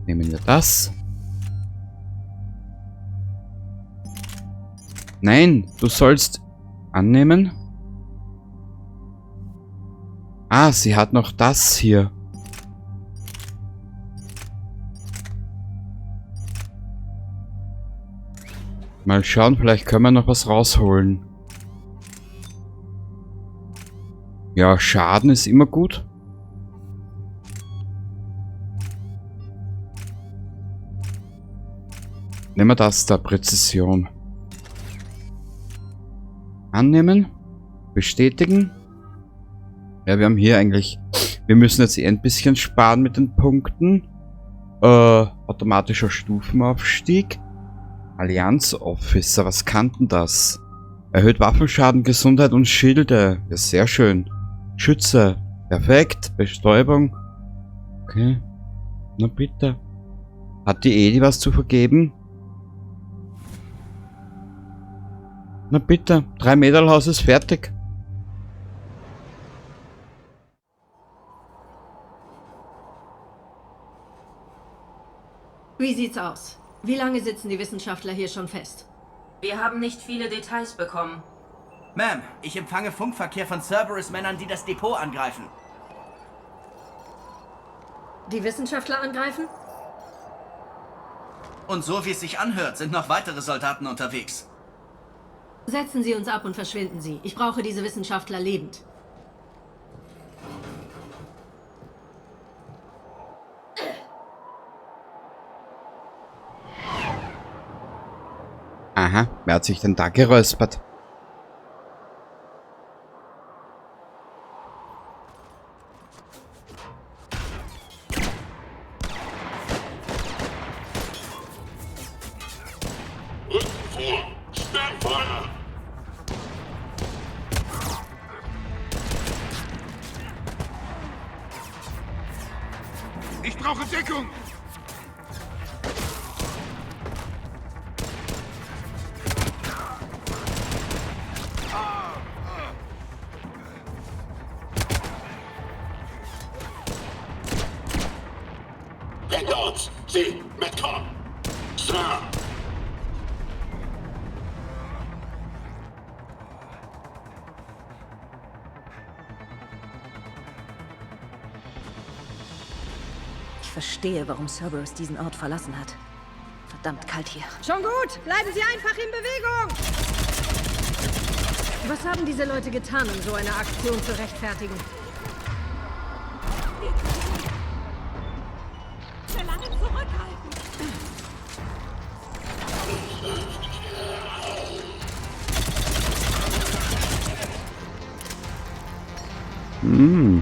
wir das. Nein, du sollst annehmen. Ah, sie hat noch das hier. Mal schauen, vielleicht können wir noch was rausholen. Ja, Schaden ist immer gut. Nehmen wir das da, Präzision. Annehmen. Bestätigen. Ja, wir haben hier eigentlich... Wir müssen jetzt ein bisschen sparen mit den Punkten. Automatischer Stufenaufstieg. Allianz Officer, was kann denn das? Erhöht Waffenschaden, Gesundheit und Schilde. Ja, sehr schön. Schütze. Perfekt. Bestäubung. Okay. Na bitte. Hat die Edi was zu vergeben? Na bitte. 3-Mädel-Haus ist fertig. Wie sieht's aus? Wie lange sitzen die Wissenschaftler hier schon fest? Wir haben nicht viele Details bekommen. Ma'am, ich empfange Funkverkehr von Cerberus-Männern, die das Depot angreifen. Die Wissenschaftler angreifen? Und so wie es sich anhört, sind noch weitere Soldaten unterwegs. Setzen Sie uns ab und verschwinden Sie. Ich brauche diese Wissenschaftler lebend. Aha, wer hat sich denn da geräuspert? Rücken vor! Sternfeuer! Ich brauche Deckung! Dort! Sie! Metcon! Sir! Ich verstehe, warum Cerberus diesen Ort verlassen hat. Verdammt kalt hier. Schon gut! Bleiben Sie einfach in Bewegung! Was haben diese Leute getan, um so eine Aktion zu rechtfertigen? Für lange zurückhalten.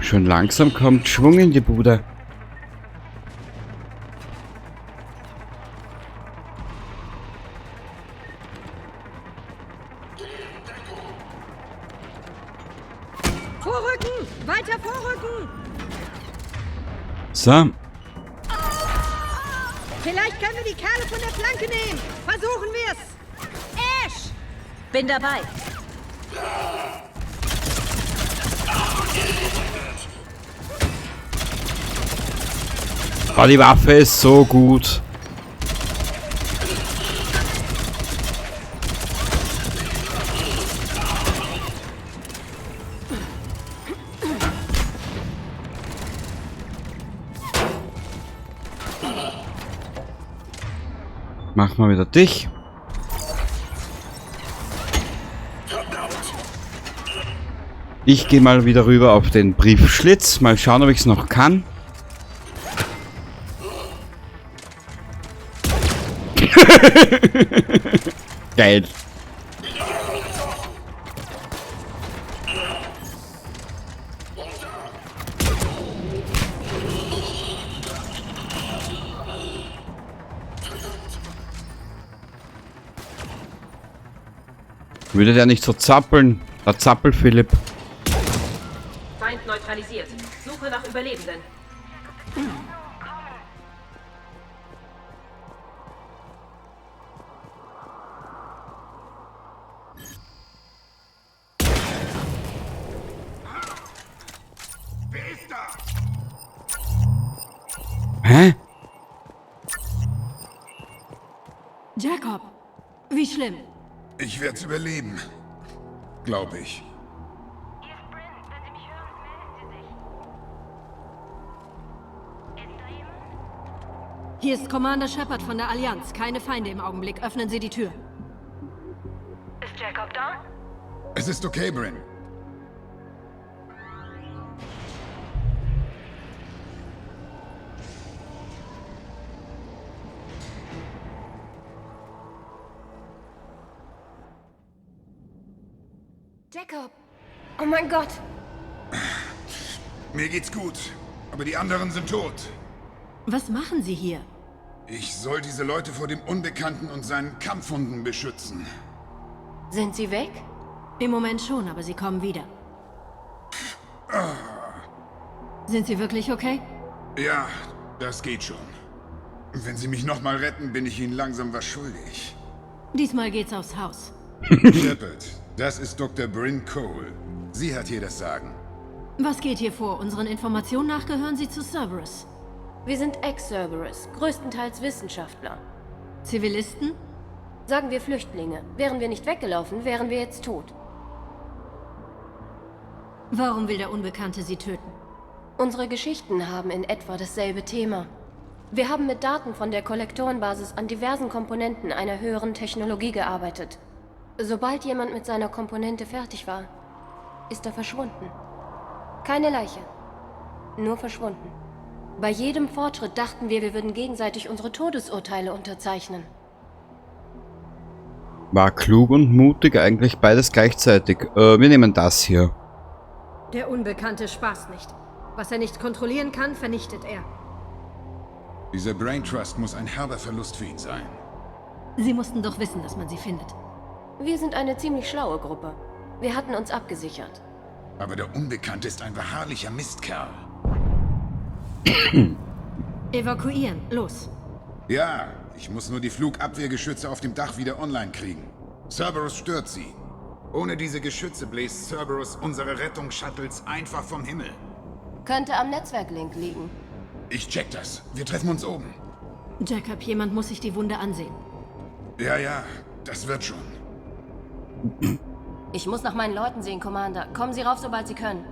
Schon langsam kommt Schwung in die Bude. Vorrücken! Weiter vorrücken! So. Vielleicht können wir die Kerle von der Flanke nehmen. Versuchen wir's. Ash! Bin dabei. Oh, die Waffe ist so gut. Mach mal wieder dich. Ich gehe mal wieder rüber auf den Briefschlitz. Mal schauen, ob ich es noch kann. Geil. Würde der nicht so zappeln? Der Zappel Philipp. Feind neutralisiert. Suche nach Überlebenden. Hä? Jacob, wie schlimm? Ich werd's überleben. Glaube ich. Hier ist Commander Shepard von der Allianz. Keine Feinde im Augenblick. Öffnen Sie die Tür. Ist Jacob da? Es ist okay, Bryn. Jacob! Oh mein Gott! Mir geht's gut, aber die anderen sind tot. Was machen Sie hier? Ich soll diese Leute vor dem Unbekannten und seinen Kampfhunden beschützen. Sind sie weg? Im Moment schon, aber sie kommen wieder. Sind Sie wirklich okay? Ja, das geht schon. Wenn Sie mich nochmal retten, bin ich Ihnen langsam was schuldig. Diesmal geht's aufs Haus. Shepard, das ist Dr. Bryn Cole. Sie hat hier das Sagen. Was geht hier vor? Unseren Informationen nach gehören Sie zu Cerberus. Wir sind Ex-Cerberus, größtenteils Wissenschaftler. Zivilisten? Sagen wir Flüchtlinge. Wären wir nicht weggelaufen, wären wir jetzt tot. Warum will der Unbekannte Sie töten? Unsere Geschichten haben in etwa dasselbe Thema. Wir haben mit Daten von der Kollektorenbasis an diversen Komponenten einer höheren Technologie gearbeitet. Sobald jemand mit seiner Komponente fertig war, ist er verschwunden. Keine Leiche. Nur verschwunden. Bei jedem Fortschritt dachten wir, wir würden gegenseitig unsere Todesurteile unterzeichnen. War klug und mutig, eigentlich beides gleichzeitig. Wir nehmen das hier. Der Unbekannte spaßt nicht. Was er nicht kontrollieren kann, vernichtet er. Dieser Brain Trust muss ein herber Verlust für ihn sein. Sie mussten doch wissen, dass man sie findet. Wir sind eine ziemlich schlaue Gruppe. Wir hatten uns abgesichert. Aber der Unbekannte ist ein beharrlicher Mistkerl. Evakuieren, los. Ja, ich muss nur die Flugabwehrgeschütze auf dem Dach wieder online kriegen. Cerberus stört sie. Ohne diese Geschütze bläst Cerberus unsere Rettungsshuttles einfach vom Himmel. Könnte am Netzwerklink liegen. Ich check das. Wir treffen uns oben. Jacob, jemand muss sich die Wunde ansehen. Ja, das wird schon. Ich muss nach meinen Leuten sehen, Commander. Kommen Sie rauf, sobald Sie können.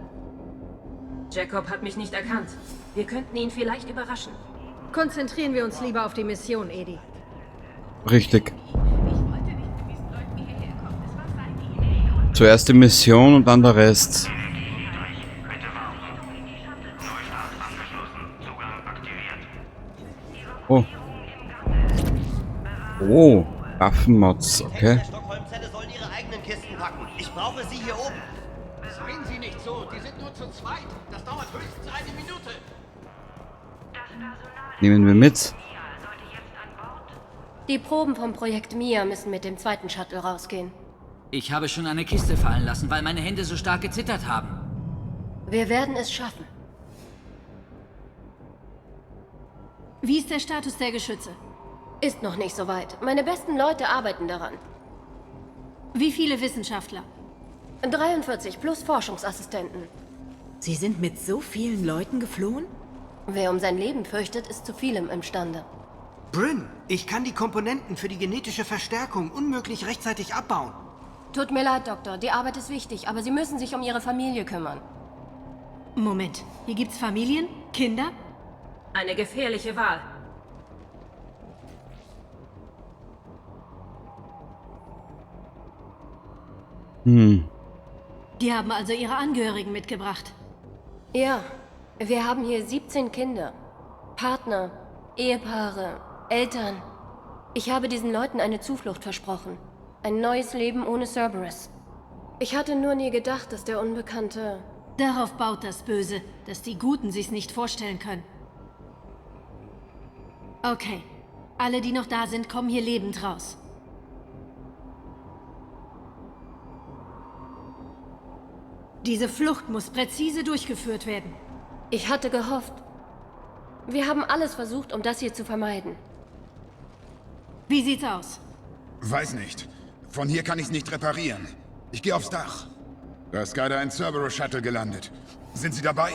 Jacob hat mich nicht erkannt. Wir könnten ihn vielleicht überraschen. Konzentrieren wir uns lieber auf die Mission, Edi. Richtig. Zuerst die Mission und dann der Rest. Oh. Oh, Waffenmods, okay. Stockholm-Zelle sollen ihre eigenen Kisten packen. Ich brauche sie hier oben. Seien Sie nicht so, die sind nur zu zweit. Das dauert höchstens eine Minute. Nehmen wir mit. Die Proben vom Projekt Mia müssen mit dem zweiten Shuttle rausgehen. Ich habe schon eine Kiste fallen lassen, weil meine Hände so stark gezittert haben. Wir werden es schaffen. Wie ist der Status der Geschütze? Ist noch nicht so weit. Meine besten Leute arbeiten daran. Wie viele Wissenschaftler? 43 plus Forschungsassistenten. Sie sind mit so vielen Leuten geflohen? Wer um sein Leben fürchtet, ist zu vielem imstande. Bryn, ich kann die Komponenten für die genetische Verstärkung unmöglich rechtzeitig abbauen. Tut mir leid, Doktor. Die Arbeit ist wichtig, aber Sie müssen sich um Ihre Familie kümmern. Moment. Hier gibt's Familien? Kinder? Eine gefährliche Wahl. Die haben also ihre Angehörigen mitgebracht. Ja, wir haben hier 17 Kinder. Partner, Ehepaare, Eltern. Ich habe diesen Leuten eine Zuflucht versprochen. Ein neues Leben ohne Cerberus. Ich hatte nur nie gedacht, dass der Unbekannte... Darauf baut das Böse, dass die Guten sich's nicht vorstellen können. Okay. Alle, die noch da sind, kommen hier lebend raus. Diese Flucht muss präzise durchgeführt werden. Ich hatte gehofft. Wir haben alles versucht, um das hier zu vermeiden. Wie sieht's aus? Weiß nicht. Von hier kann ich's nicht reparieren. Ich gehe aufs Dach. Da ist gerade ein Cerberus-Shuttle gelandet. Sind Sie dabei?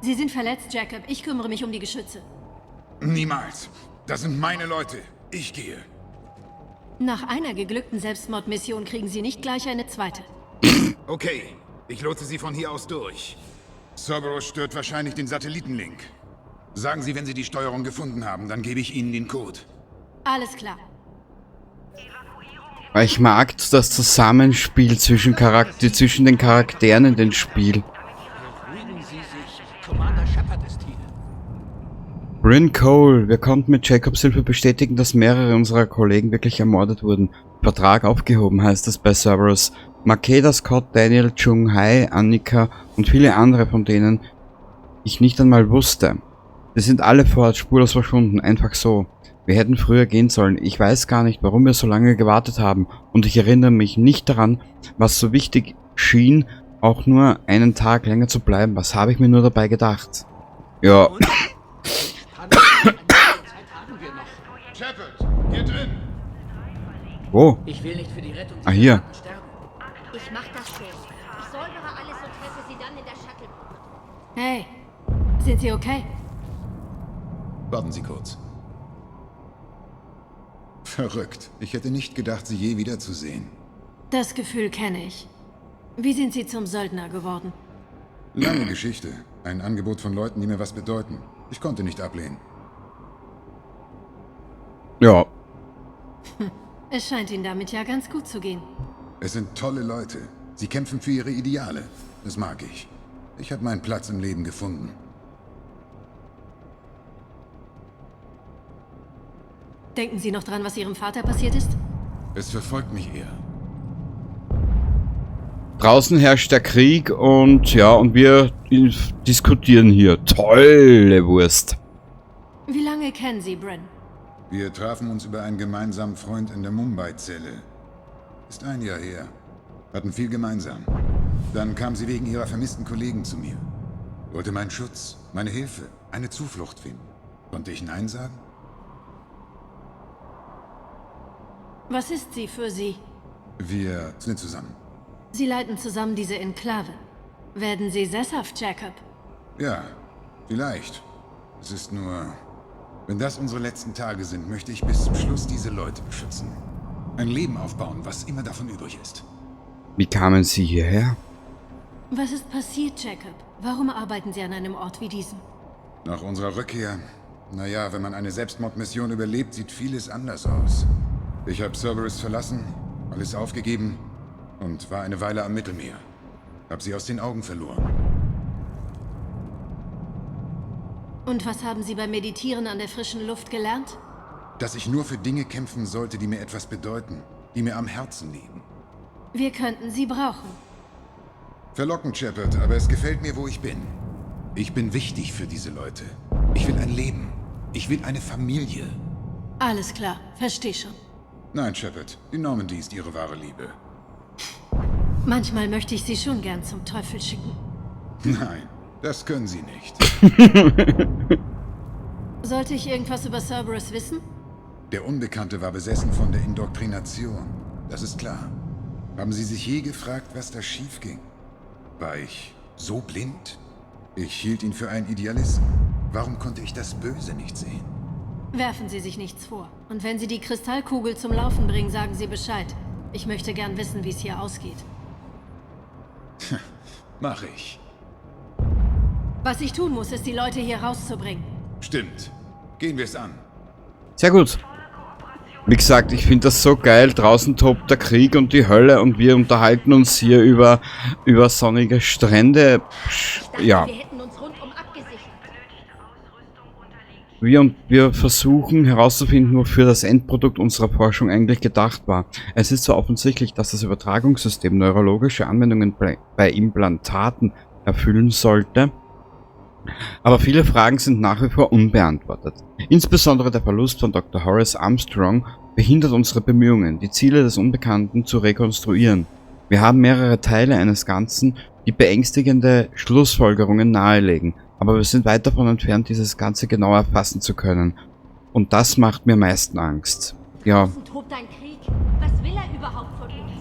Sie sind verletzt, Jacob. Ich kümmere mich um die Geschütze. Niemals. Das sind meine Leute. Ich gehe. Nach einer geglückten Selbstmordmission kriegen Sie nicht gleich eine zweite. Okay. Ich lotse Sie von hier aus durch. Cerberus stört wahrscheinlich den Satellitenlink. Sagen Sie, wenn Sie die Steuerung gefunden haben, dann gebe ich Ihnen den Code. Alles klar. Ich mag das Zusammenspiel zwischen den Charakteren in dem Spiel. Beruhigen Sie sich. Commander Shepard ist hier. Bryn Cole, wir konnten mit Jacobs Hilfe bestätigen, dass mehrere unserer Kollegen wirklich ermordet wurden. Vertrag aufgehoben heißt es bei Cerberus. Makeda, Scott, Daniel, Jung Hai, Annika und viele andere, von denen ich nicht einmal wusste. Sie sind alle fort, spurlos verschwunden, einfach so. Wir hätten früher gehen sollen. Ich weiß gar nicht, warum wir so lange gewartet haben. Und ich erinnere mich nicht daran, was so wichtig schien, auch nur einen Tag länger zu bleiben. Was habe ich mir nur dabei gedacht? Ja. Shepard, hier drin. Wo? Ich will nicht für die Rettung Ah, hier. sterben. Ich mach das schon. Ich säubere alles und treffe sie dann in der Shuttle. Hey, sind Sie okay? Warten Sie kurz. Verrückt. Ich hätte nicht gedacht, Sie je wiederzusehen. Das Gefühl kenne ich. Wie sind Sie zum Söldner geworden? Lange Geschichte. Ein Angebot von Leuten, die mir was bedeuten. Ich konnte nicht ablehnen. Ja. Es scheint Ihnen damit ja ganz gut zu gehen. Es sind tolle Leute. Sie kämpfen für ihre Ideale. Das mag ich. Ich habe meinen Platz im Leben gefunden. Denken Sie noch dran, was Ihrem Vater passiert ist? Es verfolgt mich eher. Draußen herrscht der Krieg und ja, und wir diskutieren hier. Tolle Wurst. Wie lange kennen Sie Bryn? Wir trafen uns über einen gemeinsamen Freund in der Mumbai-Zelle. Ist ein Jahr her. Hatten viel gemeinsam. Dann kam sie wegen ihrer vermissten Kollegen zu mir. Wollte meinen Schutz, meine Hilfe, eine Zuflucht finden. Konnte ich Nein sagen? Was ist sie für Sie? Wir sind zusammen. Sie leiten zusammen diese Enklave. Werden Sie sesshaft, Jacob? Ja, vielleicht. Es ist nur... Wenn das unsere letzten Tage sind, möchte ich bis zum Schluss diese Leute beschützen. Ein Leben aufbauen, was immer davon übrig ist. Wie kamen Sie hierher? Was ist passiert, Jacob? Warum arbeiten Sie an einem Ort wie diesem? Nach unserer Rückkehr... Naja, wenn man eine Selbstmordmission überlebt, sieht vieles anders aus. Ich habe Cerberus verlassen, alles aufgegeben und war eine Weile am Mittelmeer. Hab sie aus den Augen verloren. Und was haben Sie beim Meditieren an der frischen Luft gelernt? Dass ich nur für Dinge kämpfen sollte, die mir etwas bedeuten, die mir am Herzen liegen. Wir könnten Sie brauchen. Verlockend, Shepard, aber es gefällt mir, wo ich bin. Ich bin wichtig für diese Leute. Ich will ein Leben. Ich will eine Familie. Alles klar, versteh schon. Nein, Shepard, die Normandy ist ihre wahre Liebe. Manchmal möchte ich Sie schon gern zum Teufel schicken. Nein, das können sie nicht. Sollte ich irgendwas über Cerberus wissen? Der Unbekannte war besessen von der Indoktrination. Das ist klar. Haben Sie sich je gefragt, was da schief ging? War ich so blind? Ich hielt ihn für einen Idealisten. Warum konnte ich das Böse nicht sehen? Werfen Sie sich nichts vor. Und wenn Sie die Kristallkugel zum Laufen bringen, sagen Sie Bescheid. Ich möchte gern wissen, wie es hier ausgeht. Mach ich. Was ich tun muss, ist, die Leute hier rauszubringen. Stimmt. Gehen wir es an. Sehr gut. Wie gesagt, ich finde das so geil. Draußen tobt der Krieg und die Hölle und wir unterhalten uns hier über sonnige Strände. Ja. Wir versuchen herauszufinden, wofür das Endprodukt unserer Forschung eigentlich gedacht war. Es ist zwar offensichtlich, dass das Übertragungssystem neurologische Anwendungen bei Implantaten erfüllen sollte, aber viele Fragen sind nach wie vor unbeantwortet. Insbesondere der Verlust von Dr. Horace Armstrong behindert unsere Bemühungen, die Ziele des Unbekannten zu rekonstruieren. Wir haben mehrere Teile eines Ganzen, die beängstigende Schlussfolgerungen nahelegen, aber wir sind weit davon entfernt, dieses Ganze genau erfassen zu können. Und das macht mir am meisten Angst. Ja. Tobt ein Krieg. Was will er überhaupt von uns?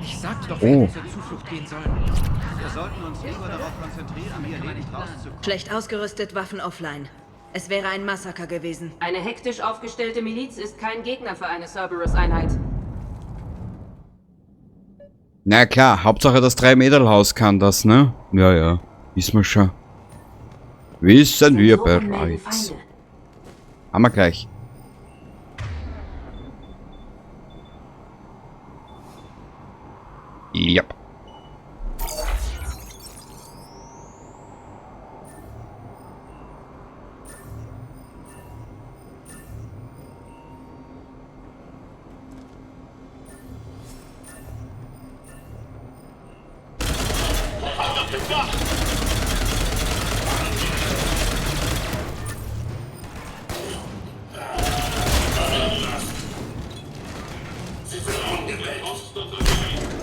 Ich sagte doch, wir hätten zur Zuflucht gehen sollen. Wir sollten uns lieber darauf konzentrieren, hier lebend rauszukommen. Schlecht ausgerüstet, Waffen offline. Es wäre ein Massaker gewesen. Eine hektisch aufgestellte Miliz ist kein Gegner für eine Cerberus-Einheit. Na klar, Hauptsache das 3-Meter-Haus kann das, ne? Ja, ja. Wissen wir schon. Wissen wir bereits. Haben wir gleich. Ja.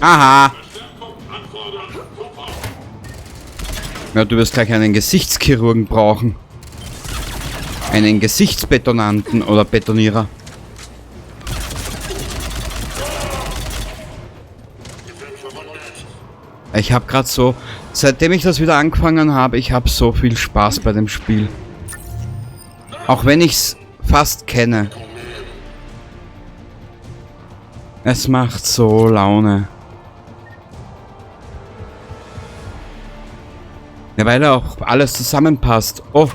Aha. Ja, du wirst gleich einen Gesichtschirurgen brauchen. Einen Gesichtsbetonanten oder Betonierer. Ich habe gerade so, seitdem ich das wieder angefangen habe, ich habe so viel Spaß bei dem Spiel. Auch wenn ich es fast kenne. Es macht so Laune. Ja, weil auch alles zusammenpasst. Oh.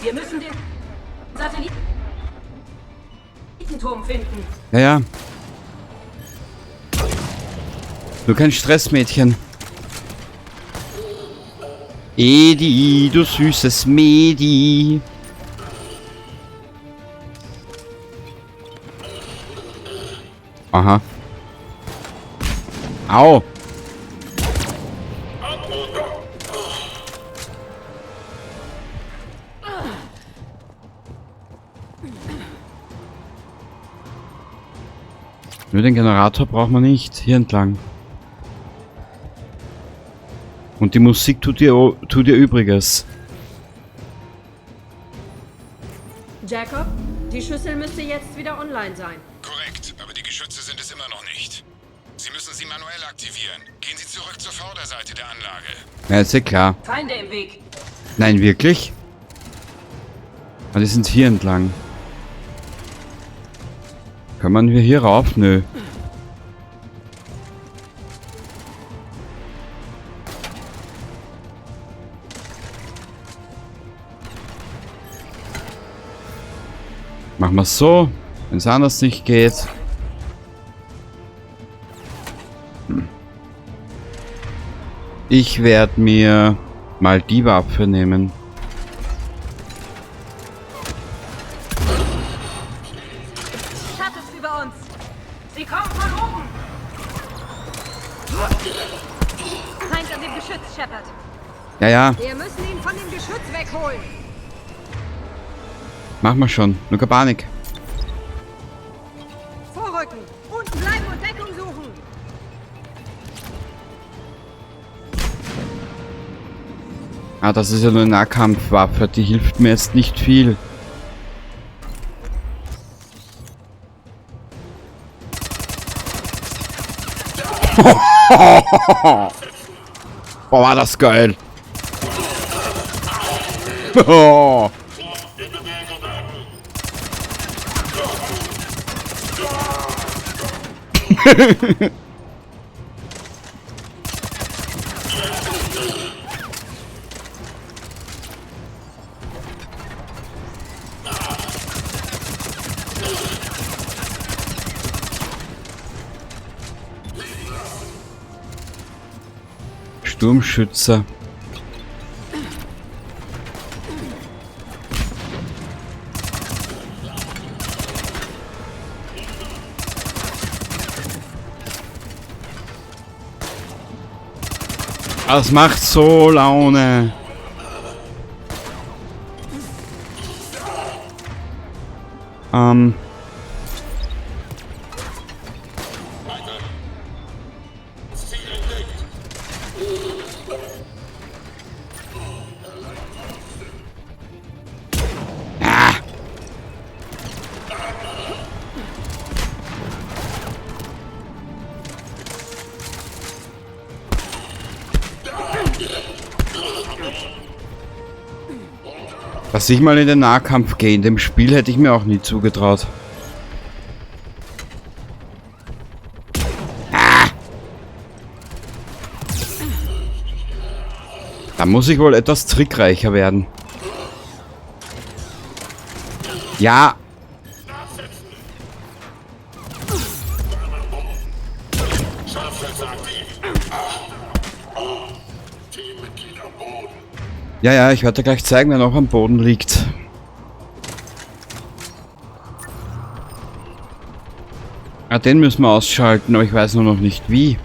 Wir müssen den Satellitenturm finden. Ja, ja. Du kein Stress, Mädchen. Edi, du süßes Medi. Aha. Au. Nur den Generator braucht man nicht. Hier entlang. Und die Musik tut ihr Übriges. Jacob, die Schüssel müsste jetzt wieder online sein. Korrekt, aber die Geschütze sind es immer noch nicht. Sie müssen sie manuell aktivieren. Gehen Sie zurück zur Vorderseite der Anlage. Ja, ist ja klar. Feinde im Weg. Nein, wirklich? Ah, die sind hier entlang. Können wir hier rauf? Nö. Machen wir es so. Wenn es anders nicht geht. Ich werde mir mal die Waffe nehmen. Shuttles über uns. Sie kommen von oben. Feind an dem Geschütz, Shepard. Ja, ja. Wir müssen ihn von dem Geschütz wegholen. Machen wir schon. Nur keine Panik. Vorrücken. Unten bleiben und Deckung suchen. Ah, das ist ja nur eine Nahkampfwaffe. Die hilft mir jetzt nicht viel. Boah, war das geil. Oh. Sturmschützer. Das macht so Laune. Dass ich mal in den Nahkampf gehe, in dem Spiel hätte ich mir auch nie zugetraut. Ah! Da muss ich wohl etwas trickreicher werden. Ja. Ja, ja, ich werde gleich zeigen, wer noch am Boden liegt. Ja, den müssen wir ausschalten, aber ich weiß nur noch nicht wie.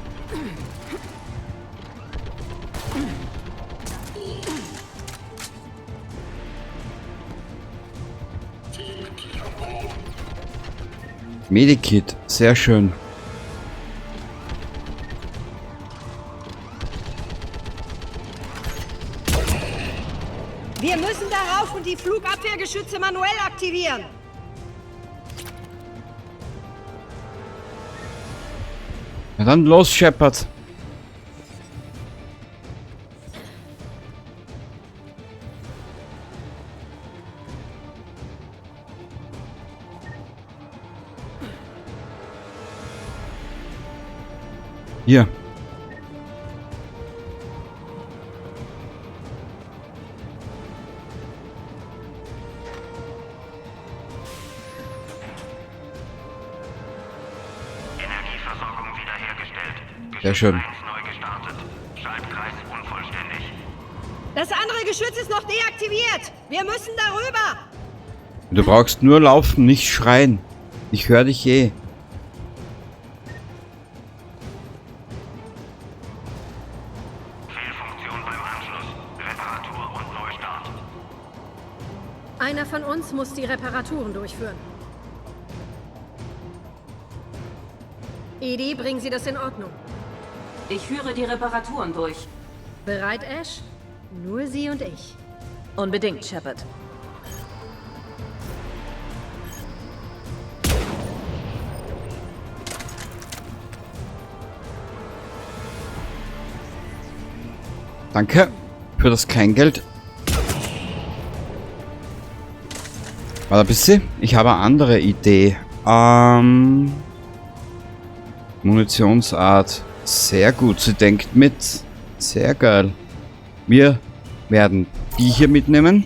Medikit, sehr schön. Wir müssen darauf und die Flugabwehrgeschütze manuell aktivieren. Na dann los, Shepard. Hier. Energieversorgung wiederhergestellt. Sehr schön. Neu gestartet. Schaltkreis unvollständig. Das andere Geschütz ist noch deaktiviert. Wir müssen darüber. Du brauchst nur laufen, nicht schreien. Ich höre dich eh. Fehlfunktion beim Anschluss. Reparatur und Neustart. Einer von uns muss die Reparaturen durchführen. Edie, bringen Sie das in Ordnung. Ich führe die Reparaturen durch. Bereit, Ash? Nur Sie und ich. Unbedingt, Shepard. Danke für das Kleingeld. Warte ein bisschen. Ich habe eine andere Idee. Munitionsart. Sehr gut. Sie denkt mit. Sehr geil. Wir werden die hier mitnehmen.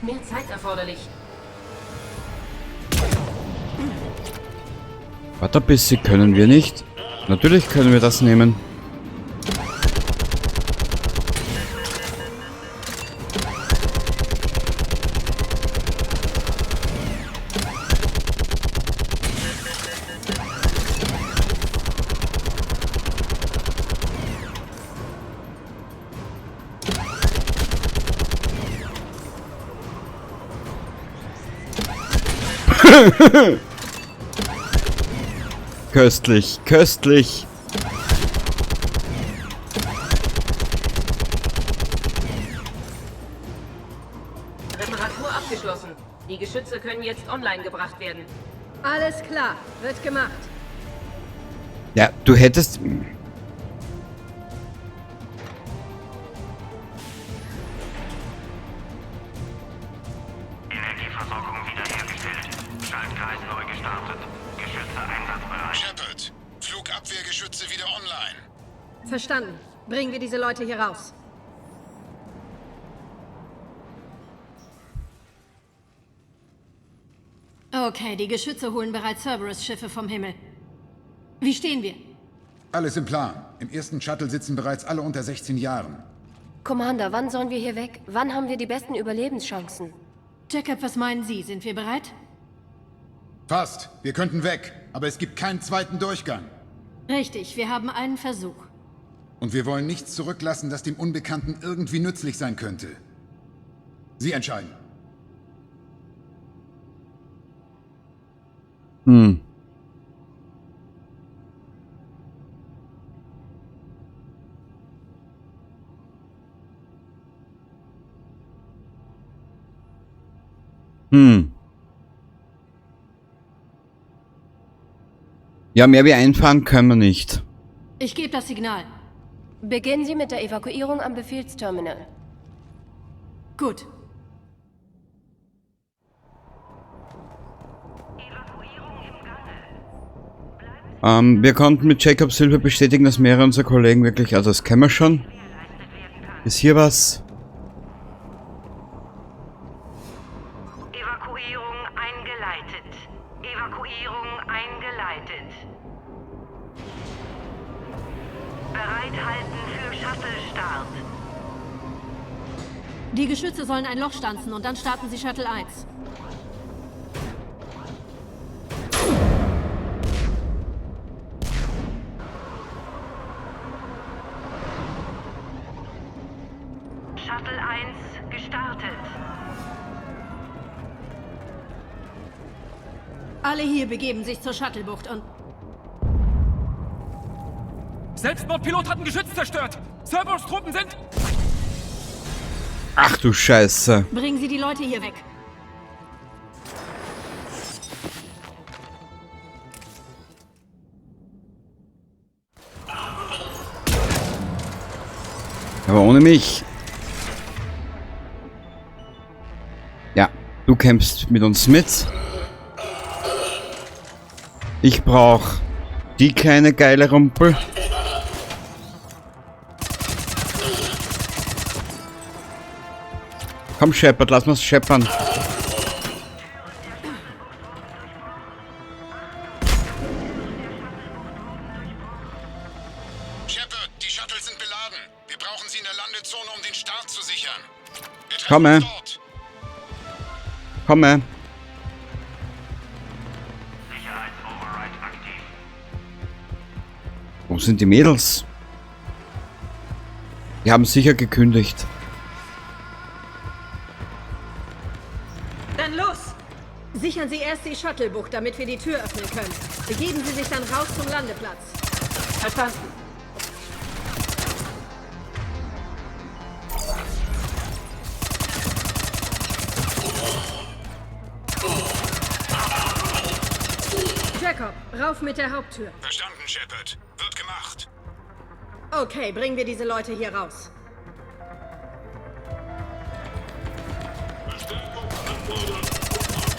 mehr Zeit erforderlich. Warte ein bisschen, können wir nicht? Natürlich können wir das nehmen. Köstlich, köstlich. Reparatur abgeschlossen. Die Geschütze können jetzt online gebracht werden. Alles klar, wird gemacht. Ja, du hättest... Energieversorgung wiederhergestellt. Schaltkreis neu gestartet. Geschütze einsatzbereit. Shepard, Flugabwehrgeschütze wieder online. Verstanden. Bringen wir diese Leute hier raus. Okay, die Geschütze holen bereits Cerberus-Schiffe vom Himmel. Wie stehen wir? Alles im Plan. Im ersten Shuttle sitzen bereits alle unter 16 Jahren. Commander, wann sollen wir hier weg? Wann haben wir die besten Überlebenschancen? Jacob, was meinen Sie? Sind wir bereit? Fast. Wir könnten weg. Aber es gibt keinen zweiten Durchgang. Richtig, wir haben einen Versuch. Und wir wollen nichts zurücklassen, das dem Unbekannten irgendwie nützlich sein könnte. Sie entscheiden. Hm. Ja, mehr wie einfahren können wir nicht. Ich gebe das Signal. Beginnen Sie mit der Evakuierung am Befehlsterminal. Gut. Wir konnten mit Jacobs Hilfe bestätigen, dass mehrere unserer Kollegen wirklich, also das kennen wir schon. Ist hier was? Evakuierung eingeleitet. Evakuierung eingeleitet. Bereithalten für Shuttle-Start. Die Geschütze sollen ein Loch stanzen und dann starten sie Shuttle 1. Shuttle 1 gestartet. Alle hier begeben sich zur Shuttlebucht und... Selbstmordpilot hat ein Geschütz zerstört! Cerberus-Truppen sind... Ach du Scheiße. Bringen Sie die Leute hier weg. Aber ohne mich. Ja, du kämpfst mit uns mit. Ich brauch die kleine geile Rumpel. Komm, Shepard, lass mal's scheppern. Shepard, die Shuttles sind beladen. Wir brauchen sie in der Landezone, um den Start zu sichern. Wir treffen Komme. uns dort. Komme. Wo sind die Mädels? Die haben sicher gekündigt. Dann los! Sichern Sie erst die Shuttlebucht, damit wir die Tür öffnen können. Begeben Sie sich dann raus zum Landeplatz. Verstanden. Jacob, rauf mit der Haupttür. Verstanden, Shepard. Wird gemacht. Okay, bringen wir diese Leute hier raus.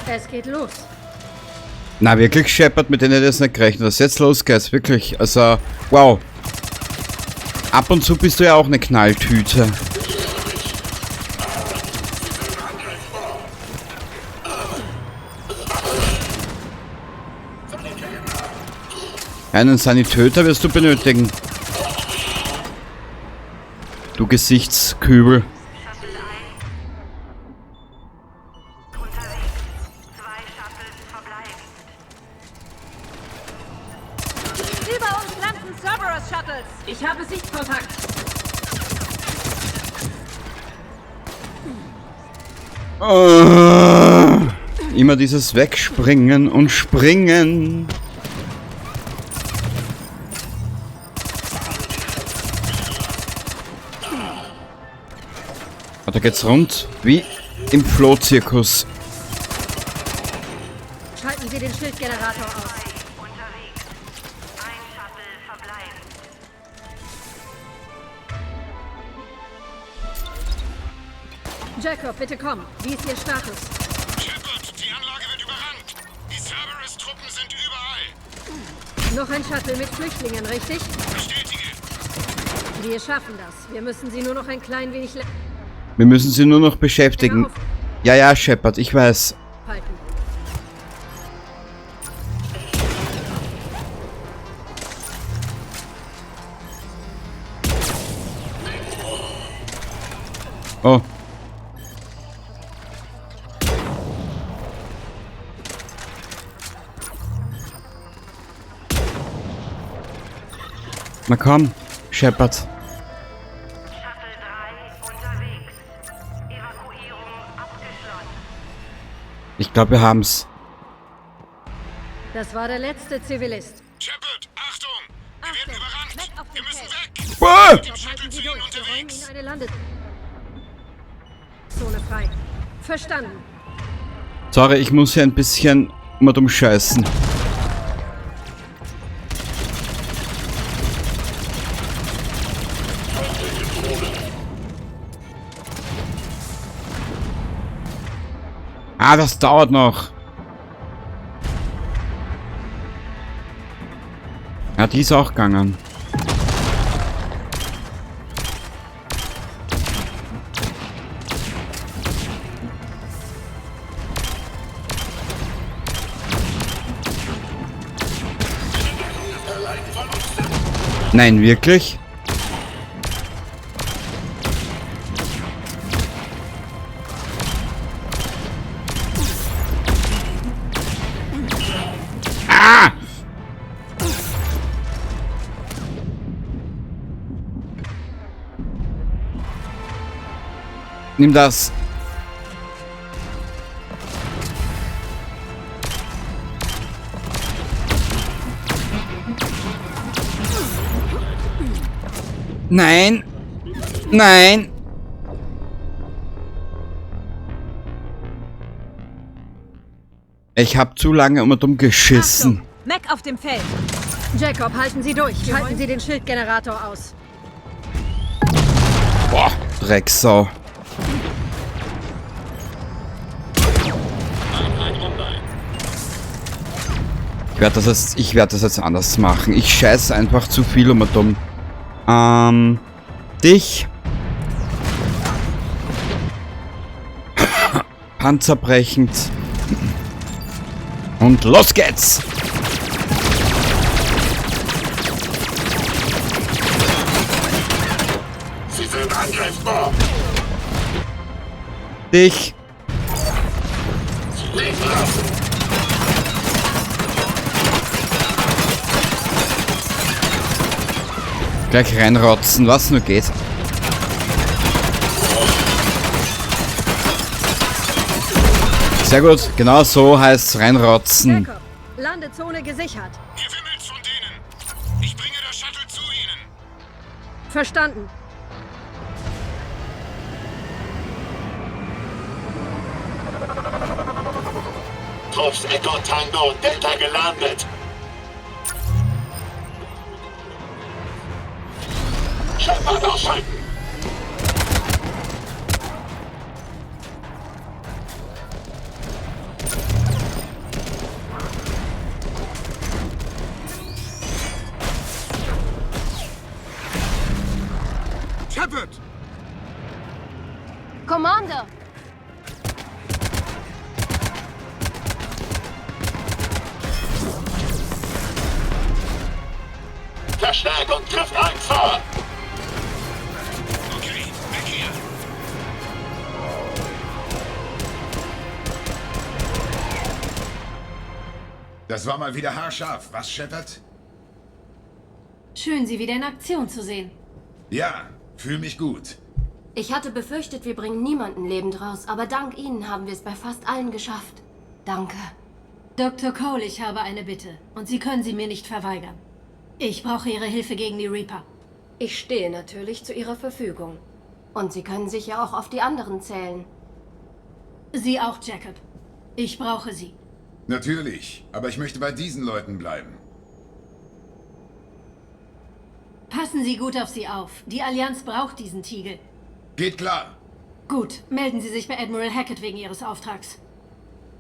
Es geht los. Na wirklich, Shepard, mit denen hätte ich das nicht gerechnet. Was jetzt los geht, wirklich. Also, wow. Ab und zu bist du ja auch eine Knalltüte. Einen Sanitäter wirst du benötigen. Du Gesichtskübel. Über uns landen Cerberus-Shuttles. Ich habe Sichtkontakt. Immer dieses Wegspringen und Springen. Da geht's rund wie im Flohzirkus. Schalten Sie den Schildgenerator aus. Jacob, bitte komm. Wie ist Ihr Status? Shepard, die Anlage wird überrannt. Die Cerberus-Truppen sind überall. Noch ein Shuttle mit Flüchtlingen, richtig? Bestätige. Wir schaffen das. Wir müssen sie nur noch ein klein wenig Wir müssen sie nur noch beschäftigen. Ja, ja, Shepard, ich weiß. halten. Oh. Na komm, Shepard. Ich glaube, wir haben's. Das war der letzte Zivilist. Shepard, Achtung! Wir werden überrannt! Wir müssen weg! Ah! Mit dem Shuttle zu ihnen unterwegs! Eine Landezone frei. Verstanden. Sorry, ich muss hier ein bisschen mal dumm scheißen. Ah, das dauert noch. Ja, die ist auch gegangen. Nein, wirklich? Ah! Nimm das. Nein. Nein. Ich hab zu lange um und um geschissen. Mac auf dem Feld. Jacob, halten Sie durch. Schalten Sie den Schildgenerator aus. Boah, Drecksau. Ich werde das jetzt anders machen. Ich scheiße einfach zu viel um und um. Dich. Panzerbrechend. Und los geht's! Sie sind angreifbar! Dich. Sie liegen lassen! Gleich reinrotzen, was nur geht. Sehr gut, genau so heißt's reinrotzen. Jacob, Landezone gesichert. Ihr wimmelt von denen. Ich bringe das Shuttle zu ihnen. Verstanden. Trupps Echo Tango Delta gelandet! Shepard ausschalten! Shepard! Commander! Verstärkung trifft ein vor! Okay, weg hier! Das war mal wieder haarscharf, was, Shepard? Schön, Sie wieder in Aktion zu sehen. Ja, fühl mich gut. Ich hatte befürchtet, wir bringen niemanden lebend raus, aber dank Ihnen haben wir es bei fast allen geschafft. Danke. Dr. Cole, ich habe eine Bitte. Und Sie können sie mir nicht verweigern. Ich brauche Ihre Hilfe gegen die Reaper. Ich stehe natürlich zu Ihrer Verfügung. Und Sie können sich ja auch auf die anderen zählen. Sie auch, Jacob. Ich brauche Sie. Natürlich, aber ich möchte bei diesen Leuten bleiben. Passen Sie gut auf sie auf. Die Allianz braucht diesen Tiegel. Geht klar. Gut, melden Sie sich bei Admiral Hackett wegen Ihres Auftrags.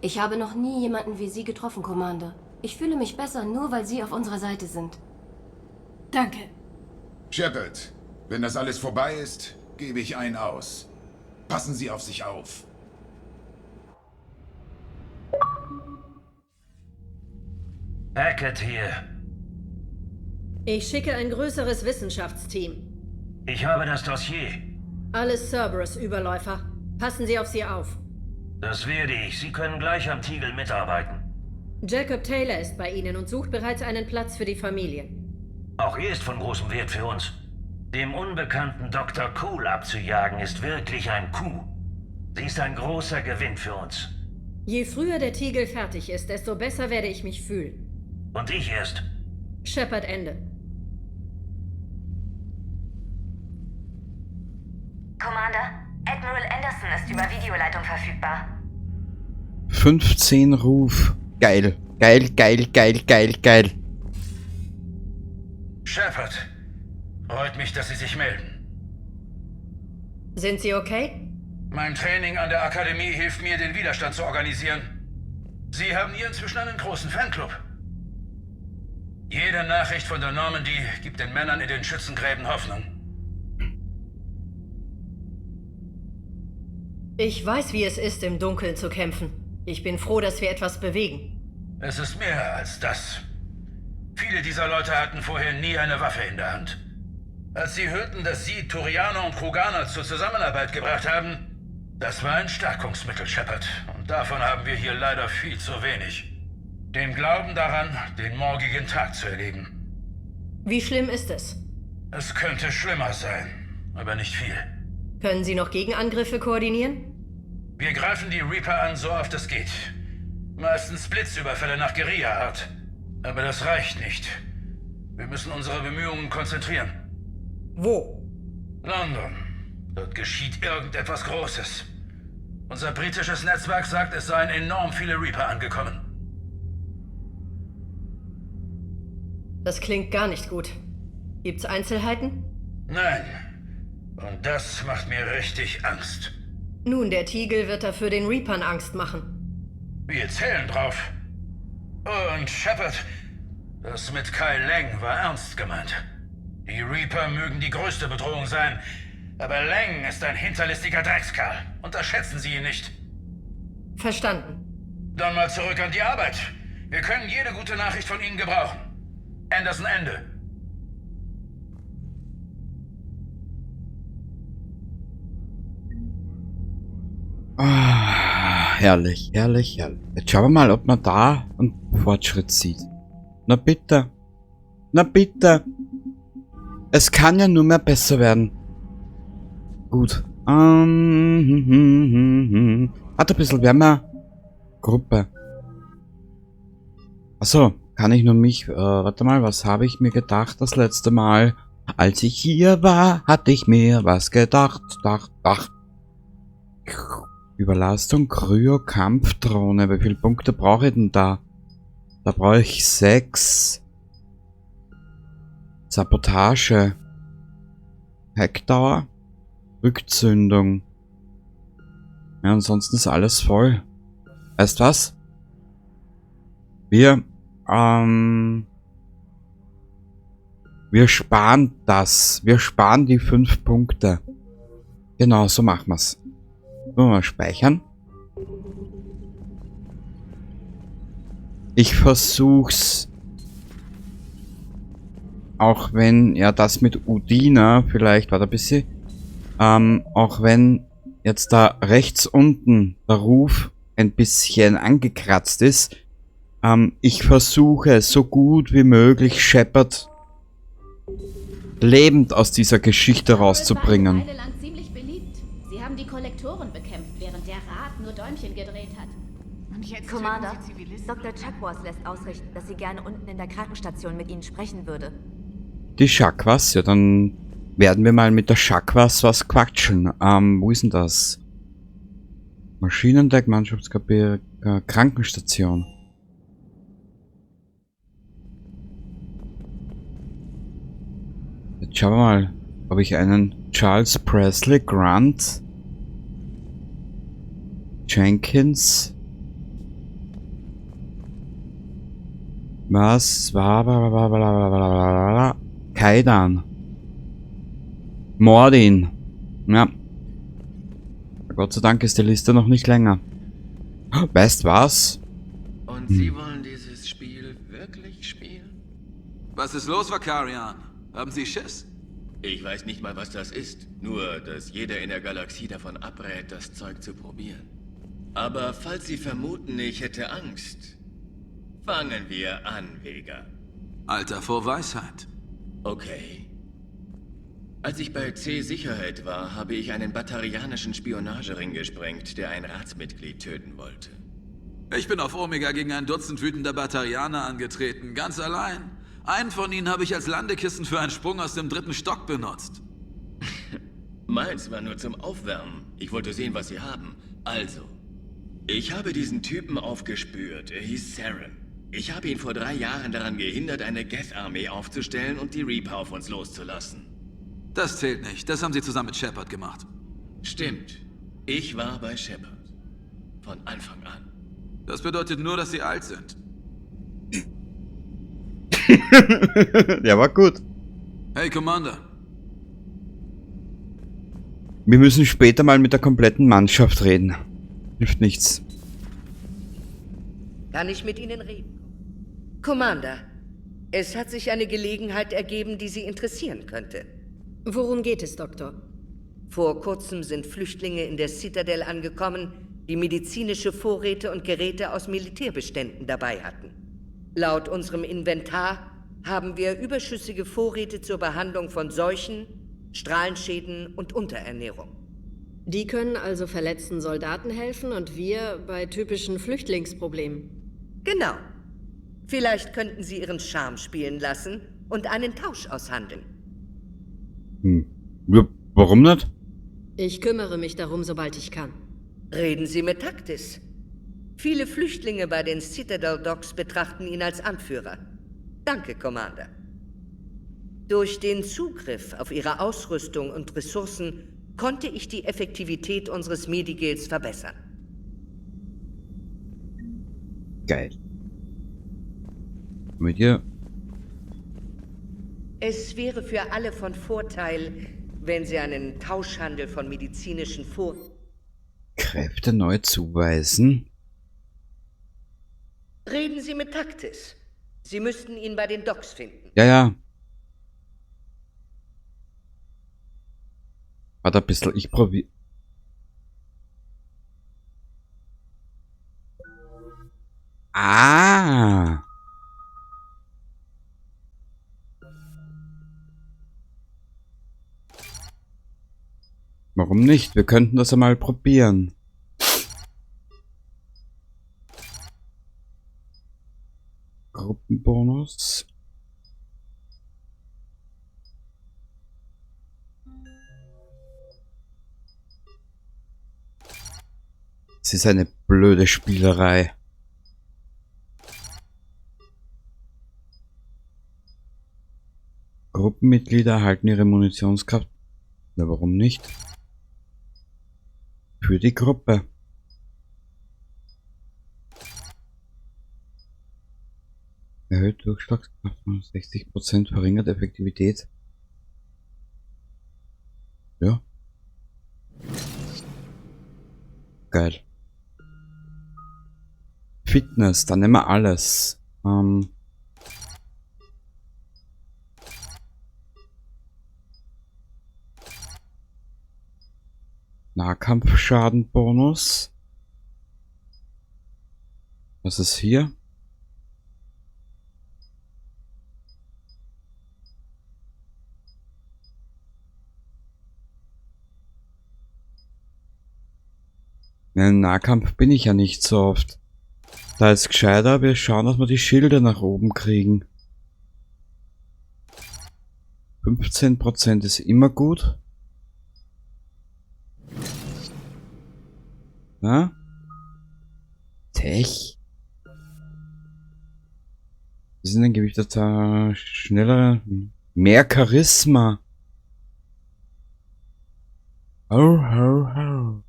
Ich habe noch nie jemanden wie Sie getroffen, Commander. Ich fühle mich besser, nur weil Sie auf unserer Seite sind. Danke. Shepard, wenn das alles vorbei ist, gebe ich einen aus. Passen Sie auf sich auf. Hackett hier. Ich schicke ein größeres Wissenschaftsteam. Ich habe das Dossier. Alles Cerberus-Überläufer. Passen Sie auf sie auf. Das werde ich. Sie können gleich am Tiegel mitarbeiten. Jacob Taylor ist bei Ihnen und sucht bereits einen Platz für die Familie. Auch er ist von großem Wert für uns. Dem unbekannten Dr. Cole abzujagen, ist wirklich ein Coup. Sie ist ein großer Gewinn für uns. Je früher der Tiegel fertig ist, desto besser werde ich mich fühlen. Und ich erst. Shepard, Ende. Commander, Admiral Anderson ist über Videoleitung verfügbar. 15 Ruf. Geil. Geil, geil, geil, geil, geil. Shepard, freut mich, dass Sie sich melden. Sind Sie okay? Mein Training an der Akademie hilft mir, den Widerstand zu organisieren. Sie haben hier inzwischen einen großen Fanclub. Jede Nachricht von der Normandy gibt den Männern in den Schützengräben Hoffnung. Ich weiß, wie es ist, im Dunkeln zu kämpfen. Ich bin froh, dass wir etwas bewegen. Es ist mehr als das. Viele dieser Leute hatten vorher nie eine Waffe in der Hand. Als sie hörten, dass Sie Turianer und Kroganer zur Zusammenarbeit gebracht haben, das war ein Stärkungsmittel, Shepard. Und davon haben wir hier leider viel zu wenig. Den Glauben daran, den morgigen Tag zu erleben. Wie schlimm ist es? Es könnte schlimmer sein, aber nicht viel. Können Sie noch Gegenangriffe koordinieren? Wir greifen die Reaper an, so oft es geht. Meistens Blitzüberfälle nach Guerilla-Art. Aber das reicht nicht. Wir müssen unsere Bemühungen konzentrieren. Wo? London. Dort geschieht irgendetwas Großes. Unser britisches Netzwerk sagt, es seien enorm viele Reaper angekommen. Das klingt gar nicht gut. Gibt's Einzelheiten? Nein. Und das macht mir richtig Angst. Nun, der Tiegel wird dafür den Reapern Angst machen. Wir zählen drauf. Und Shepard, das mit Kai Leng war ernst gemeint. Die Reaper mögen die größte Bedrohung sein, aber Leng ist ein hinterlistiger Dreckskerl. Unterschätzen Sie ihn nicht. Verstanden. Dann mal zurück an die Arbeit. Wir können jede gute Nachricht von Ihnen gebrauchen. Anderson, Ende. Ah, herrlich, herrlich, herrlich. Jetzt schauen wir mal, ob man da einen Fortschritt sieht. Na bitte. Na bitte. Es kann ja nur mehr besser werden. Gut. Hat ein bisschen wärmer. Gruppe. Achso, kann ich nur mich... warte mal, was habe ich mir gedacht das letzte Mal? Als ich hier war, hatte ich mir was gedacht. Überlastung, Kryo, Kampfdrohne. Wie viele Punkte brauche ich denn da? Da brauche ich 6. Sabotage. Hackdauer. Rückzündung. Ja, ansonsten ist alles voll. Weißt was? Wir sparen das. Wir sparen die 5 Punkte. Genau, so machen wir's. Mal speichern. Ich versuch's auch wenn ja das mit Udina vielleicht, warte ein bisschen, auch wenn jetzt da rechts unten der Ruf ein bisschen angekratzt ist, ich versuche so gut wie möglich Shepard lebend aus dieser Geschichte rauszubringen. Eine Weile lang ziemlich beliebt. Sie haben die Kollektoren bekämpft, während der Rat nur Däumchen gedreht hat. Und jetzt Commander, töten Sie Zivilisten. Dr. Chakwas lässt ausrichten, dass sie gerne unten in der Krankenstation mit Ihnen sprechen würde. Die Chakwas? Ja, dann werden wir mal mit der Chakwas was quatschen. Wo ist denn das? Maschinendeck, Mannschaftskapelle, Krankenstation. Jetzt schauen wir mal, ob ich einen Charles Presley, Grant, Jenkins, was war, Kaidan, Mordin, ja, Gott sei Dank ist die Liste noch nicht länger. Weißt was? Und Sie wollen dieses Spiel wirklich spielen? Was ist los, Vakarian? Haben Sie Schiss? Ich weiß nicht mal, was das ist. Nur, dass jeder in der Galaxie davon abrät, das Zeug zu probieren. Aber falls Sie vermuten, ich hätte Angst, fangen wir an, Vega. Alter vor Weisheit. Okay. Als ich bei C-Sicherheit war, habe ich einen batarianischen Spionagering gesprengt, der ein Ratsmitglied töten wollte. Ich bin auf Omega gegen ein Dutzend wütender Batarianer angetreten, ganz allein. Einen von ihnen habe ich als Landekissen für einen Sprung aus dem 3. Stock benutzt. Meins war nur zum Aufwärmen. Ich wollte sehen, was sie haben. Also, ich habe diesen Typen aufgespürt. Er hieß Saren. Ich habe ihn vor 3 Jahren daran gehindert, eine Geth-Armee aufzustellen und die Reaper auf uns loszulassen. Das zählt nicht. Das haben sie zusammen mit Shepard gemacht. Stimmt. Ich war bei Shepard. Von Anfang an. Das bedeutet nur, dass sie alt sind. Der war gut. Hey, Commander. Wir müssen später mal mit der kompletten Mannschaft reden. Hilft nichts. Kann ich mit Ihnen reden? Commander, es hat sich eine Gelegenheit ergeben, die Sie interessieren könnte. Worum geht es, Doktor? Vor kurzem sind Flüchtlinge in der Citadel angekommen, die medizinische Vorräte und Geräte aus Militärbeständen dabei hatten. Laut unserem Inventar haben wir überschüssige Vorräte zur Behandlung von Seuchen, Strahlenschäden und Unterernährung. Die können also verletzten Soldaten helfen und wir bei typischen Flüchtlingsproblemen. Genau. Vielleicht könnten Sie Ihren Charme spielen lassen und einen Tausch aushandeln. Ja, warum nicht? Ich kümmere mich darum, sobald ich kann. Reden Sie mit Taktis. Viele Flüchtlinge bei den Citadel Docks betrachten ihn als Anführer. Danke, Commander. Durch den Zugriff auf Ihre Ausrüstung und Ressourcen konnte ich die Effektivität unseres Medigils verbessern. Geil. Mit dir? Es wäre für alle von Vorteil, wenn Sie einen Tauschhandel von medizinischen Kräfte neu zuweisen. Reden Sie mit Taktis. Sie müssten ihn bei den Docks finden. Ja, ja. Warte ein bisschen, ich probiere. Ah! Warum nicht? Wir könnten das einmal probieren. Gruppenbonus. Es ist eine blöde Spielerei. Gruppenmitglieder erhalten ihre Munitionskraft. Na, warum nicht? Für die Gruppe. Erhöht Durchschlagskraft von 60%, verringert Effektivität. Ja. Geil. Fitness, dann nehmen wir alles. Nahkampfschadenbonus. Was ist hier? Im Nahkampf bin ich ja nicht so oft. Da ist gescheiter, wir schauen, dass wir die Schilde nach oben kriegen. 15% ist immer gut. Ja? Tech. Was sind denn Gewichte da? Schneller. Mehr Charisma. Oh, oh, oh.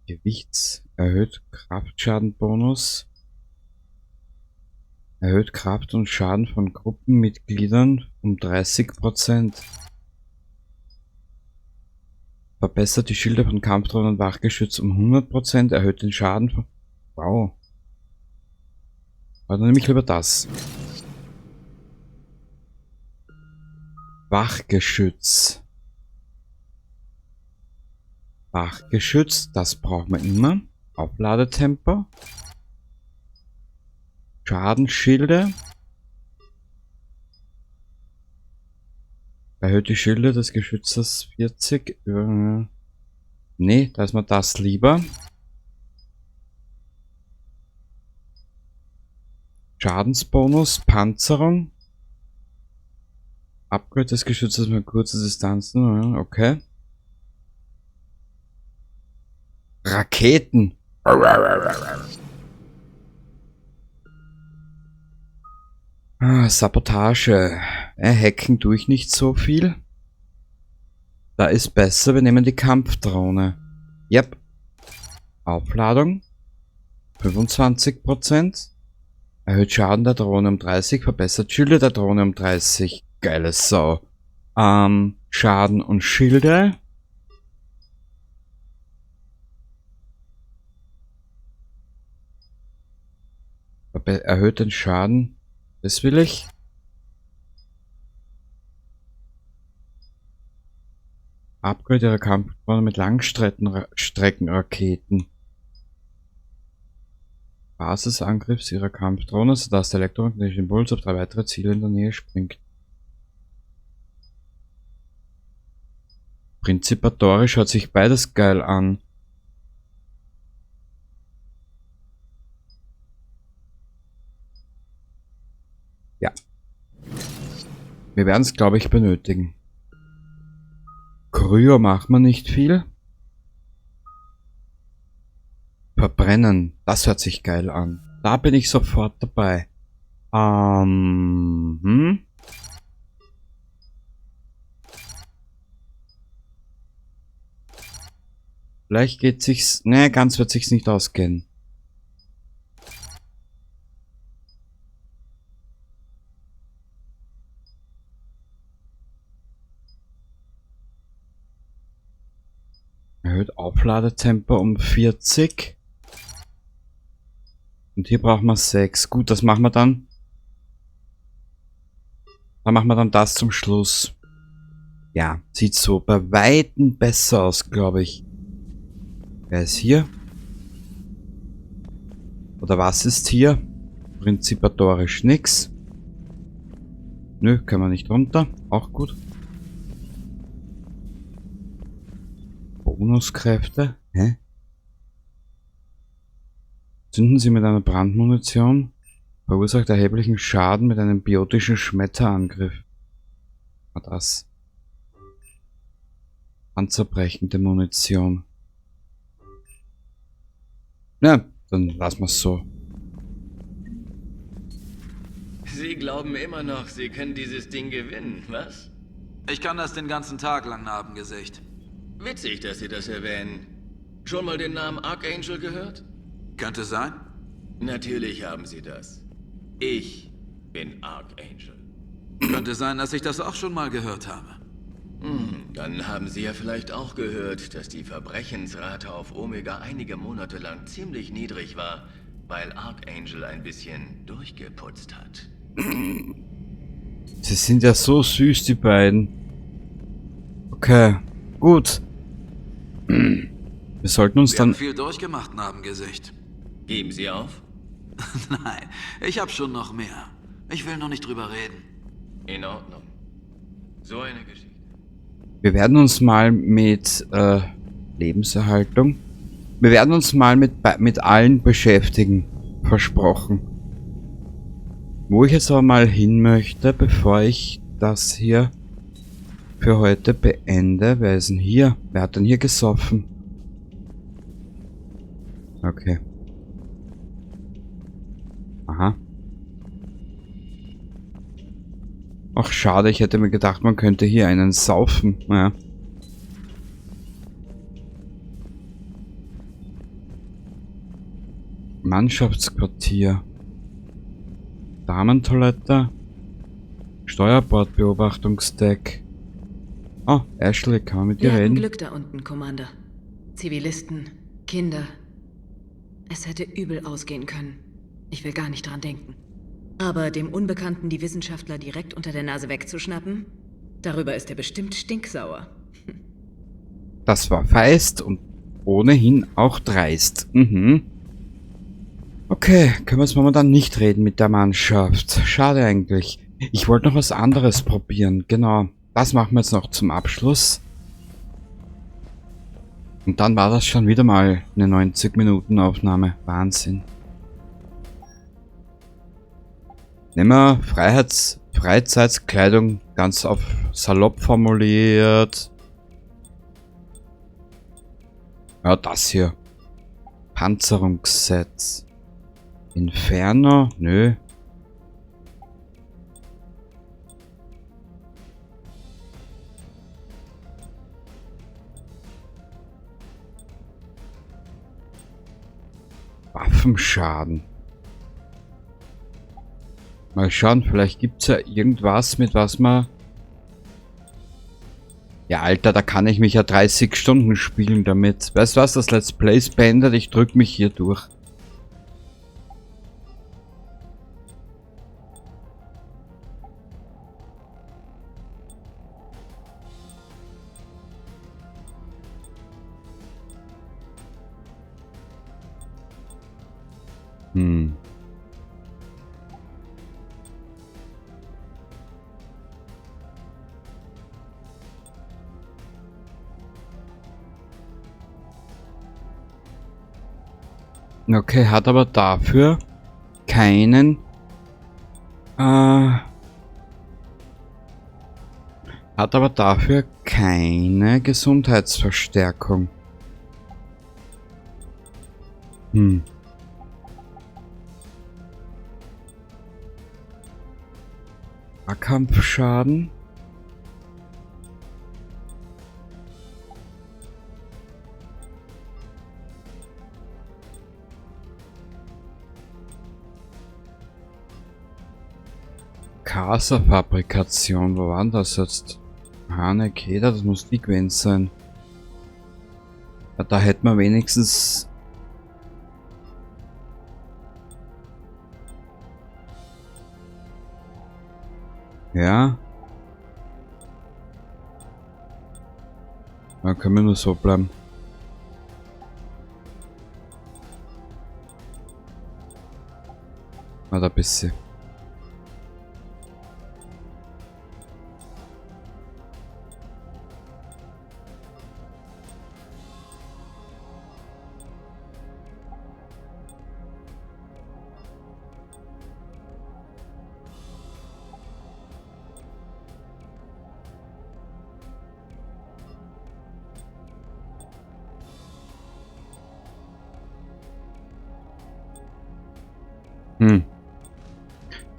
Gewichts erhöht Kraftschadenbonus. Erhöht Kraft und Schaden von Gruppenmitgliedern um 30%. Verbessert die Schilde von Kampfdrohnen und Wachgeschütz um 100%. Erhöht den Schaden von... Wow. Aber dann nehme ich lieber das. Wachgeschütz. Wachgeschütz, das brauchen wir immer. Aufladetempo. Schadensschilde. Erhöht die Schilde des Geschützes 40. Nee, da ist mir das lieber. Schadensbonus, Panzerung. Upgrade des Geschützes mit kurzer Distanzen. Okay. Raketen. Sabotage. Hacken tue ich nicht so viel. Da ist besser, wir nehmen die Kampfdrohne. Yep. Aufladung. 25%. Erhöht Schaden der Drohne um 30. Verbessert Schilde der Drohne um 30. Geile Sau. Schaden und Schilde. Erhöht den Schaden. Das will ich. Upgrade ihrer Kampfdrohne mit Langstreckenraketen. Basisangriffs ihrer Kampfdrohne, sodass der elektromagnetische Impuls auf 3 weitere Ziele in der Nähe springt. Prinzipatorisch hört sich beides geil an. Ja. Wir werden es, glaube ich, benötigen. Kryo macht man nicht viel. Verbrennen, das hört sich geil an. Da bin ich sofort dabei. Vielleicht geht sich's... Ne, ganz wird sich's nicht ausgehen. Erhöht Aufladetempo um 40. Und hier brauchen wir 6. Gut, das machen wir dann. Dann machen wir dann das zum Schluss. Ja, sieht so bei Weitem besser aus, glaube ich. Wer ist hier? Oder was ist hier? Prinzipatorisch nix. Nö, können wir nicht runter. Auch gut. Bonuskräfte? Hä? Zünden Sie mit einer Brandmunition. Verursacht erheblichen Schaden mit einem biotischen Schmetterangriff. War das? Panzerbrechende Munition. Ja, dann lassen wir es so. Sie glauben immer noch, Sie können dieses Ding gewinnen, was? Ich kann das den ganzen Tag lang Narbengesicht. Witzig, dass Sie das erwähnen. Schon mal den Namen Archangel gehört? Könnte sein. Natürlich haben Sie das. Ich bin Archangel. Könnte sein, dass ich das auch schon mal gehört habe. Dann haben Sie ja vielleicht auch gehört, dass die Verbrechensrate auf Omega einige Monate lang ziemlich niedrig war, weil Archangel ein bisschen durchgeputzt hat. Sie sind ja so süß, die beiden. Okay, gut. Wir sollten uns Wir dann... haben viel durchgemacht, Narbengesicht. Geben Sie auf? Nein, ich hab schon noch mehr. Ich will nur nicht drüber reden. In Ordnung. So eine Geschichte. Wir werden uns mal mit Lebenserhaltung. Wir werden uns mal mit allen beschäftigen. Versprochen. Wo ich jetzt aber mal hin möchte, bevor ich das hier für heute beende. Wer ist denn hier? Wer hat denn hier gesoffen? Okay. Aha. Ach, schade, ich hätte mir gedacht, man könnte hier einen saufen. Naja. Mannschaftsquartier. Damentoilette. Steuerbordbeobachtungsdeck. Oh, Ashley, kann man mit dir Wir hatten reden? Glück da unten, Commander. Zivilisten, Kinder. Es hätte übel ausgehen können. Ich will gar nicht dran denken. Aber dem Unbekannten die Wissenschaftler direkt unter der Nase wegzuschnappen, darüber ist er bestimmt stinksauer. Das war feist und ohnehin auch dreist. Mhm. Okay, können wir es momentan nicht reden mit der Mannschaft. Schade eigentlich. Ich wollte noch was anderes probieren. Genau. Das machen wir jetzt noch zum Abschluss. Und dann war das schon wieder mal eine 90-Minuten-Aufnahme. Wahnsinn. Nehmen wir Freizeitskleidung ganz auf salopp formuliert. Ja, das hier. Panzerungssets. Inferno? Nö. Waffenschaden. Mal schauen, vielleicht gibt's ja irgendwas, mit was man... Ja, Alter, da kann ich mich ja 30 Stunden spielen damit. Weißt du was, das Let's Play ist beendet, ich drück mich hier durch. Okay, hat aber dafür keinen... hat aber dafür keine Gesundheitsverstärkung. Kampfschaden. Casa-Fabrikation, wo war denn das jetzt? Hanekeda, das muss die gewesen sein. Ja, da hätten wir wenigstens... Ja. Dann können wir nur so bleiben. Oder ein bisschen.